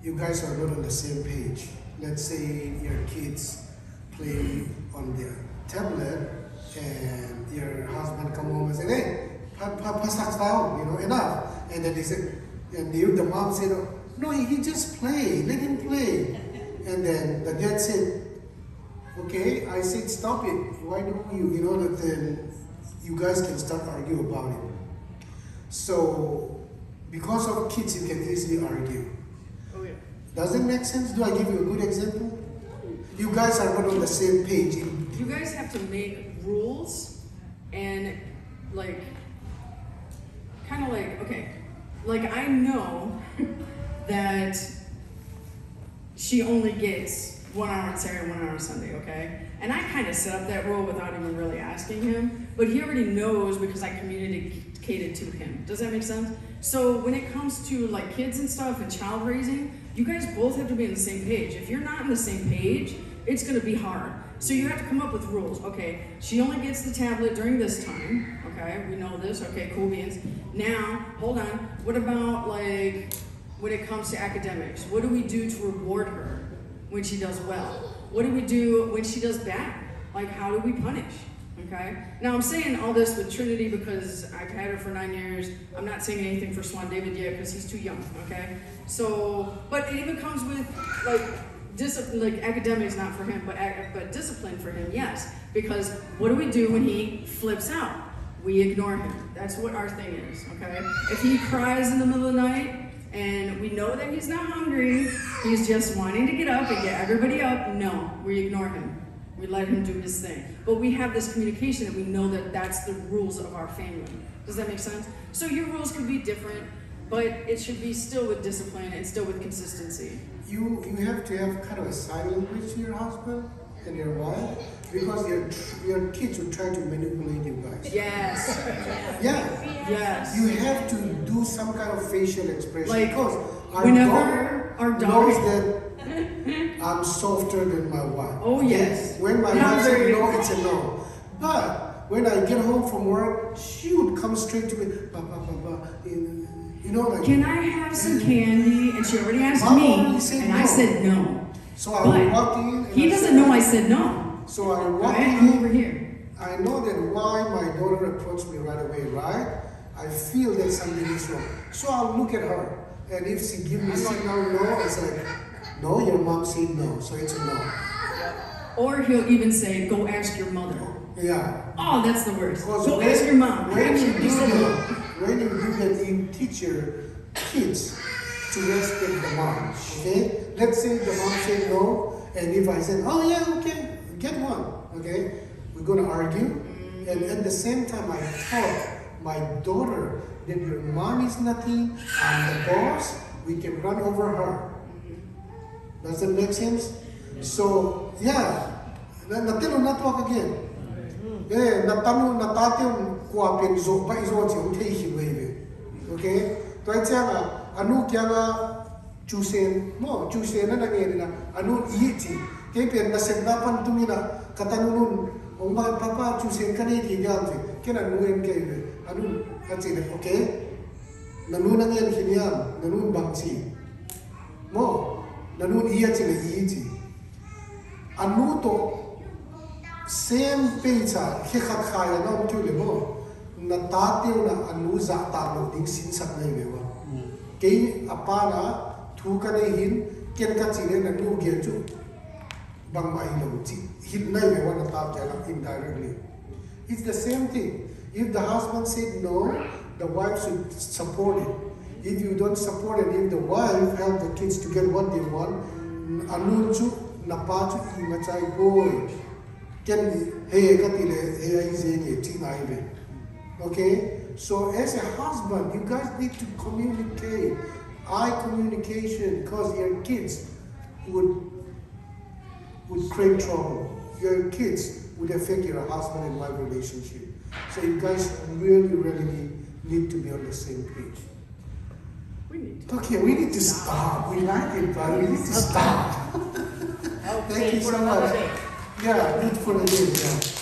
you guys are not on the same page. Let's say your kids play on their tablet and your husband come home and say, hey, pass that down, enough. And then they say, and the mom said, no, he just play, let him play. And then the dad said, okay, I said stop it. Why don't that then you guys can start argue about it. So because of kids, you can easily argue. Oh yeah. Does it make sense? Do I give you a good example? You guys are not on the same page. You guys have to make rules and like, kind of like, okay, like I know that she only gets 1 hour on Saturday, 1 hour on Sunday, okay? And I kind of set up that rule without even really asking him, but he already knows because I communicated to him. Does that make sense? So when it comes to like kids and stuff and child raising, you guys both have to be on the same page. If you're not on the same page, it's gonna be hard. So you have to come up with rules. Okay, she only gets the tablet during this time. Okay, we know this. Okay, cool beans. Now, hold on. What about like when it comes to academics? What do we do to reward her when she does well? What do we do when she does bad? Like how do we punish? Okay? Now I'm saying all this with Trinity because I've had her for 9 years. I'm not saying anything for Swan David yet because he's too young, okay? So, but it even comes with like discipline, like academics, not for him, but discipline for him, yes. Because what do we do when he flips out? We ignore him. That's what our thing is, okay? If he cries in the middle of the night and we know that he's not hungry, he's just wanting to get up and get everybody up, no, we ignore him. We let him do his thing. But we have this communication and we know that that's the rules of our family. Does that make sense? So your rules could be different, but it should be still with discipline and still with consistency. You have to have kind of a sign language to your husband and your wife because your kids will try to manipulate you guys. Yes. Yeah. Yes. You have to do some kind of facial expression Like, because whenever our knows daughter that I'm softer than my wife. Oh, yes. When my Not wife says very- no, it's a no. But when I get home from work, she would come straight to me, Papa, you know, like. Can I have some candy? And she already asked Mom me, already said and no. I said no. So I walk But in. And he I doesn't said- know I said no. So I walk Right? I'm in. over here. I know that why my daughter approached me right away, right? I feel that something is wrong. So I'll look at her. And if she gives me signal no, it's like, no, your mom said no. So it's a no. Or he'll even say, go ask your mother. Yeah. Oh, that's the worst. Because Go ask your mom. When you Actually, do you said no. when you do that, you teach your kids to respect the mom. Okay? Let's say the mom said no, and if I said, oh yeah, okay, get one. Okay? We're gonna argue. And at the same time, I taught my daughter that your mom is nothing, I'm the boss, we can run over her. Does that make sense? So, yeah. Natilo na talk again. Eh, natanu natatyo kwa penzo pa izo chiong tei hiwebe. Okay? Toy changa anu kya nga chusen mo chusen na nangyari na anu iiti kay pen na segnapan tumina katanunun o mga papa chusen kaniti gamti kina nuen kay anu katsina okay? Nanu nangyari hinyam nanu bangsi mo nanu iya chile iiti anu to same page khekat khaya na umtu le mo na tateu na anu za ta lo ding sin sak nei le wa ke apana thu ka nei hin ken ka chile na nu ge chu bang mai lo chi hin nei le wa na ta ja la indirectly. It's the same thing. If the husband said no, the wife should support it. If you don't support it, if the wife help the kids to get what they want, anu chu na pa chu I machai boy okay, so as a husband, you guys need to communicate. Eye communication, because your kids would create trouble. Your kids would affect your husband and wife relationship. So you guys really need to be on the same page. Okay, we need to stop. We like it, but we need to stop. Thank you so much. Yeah, good for the day. Yeah.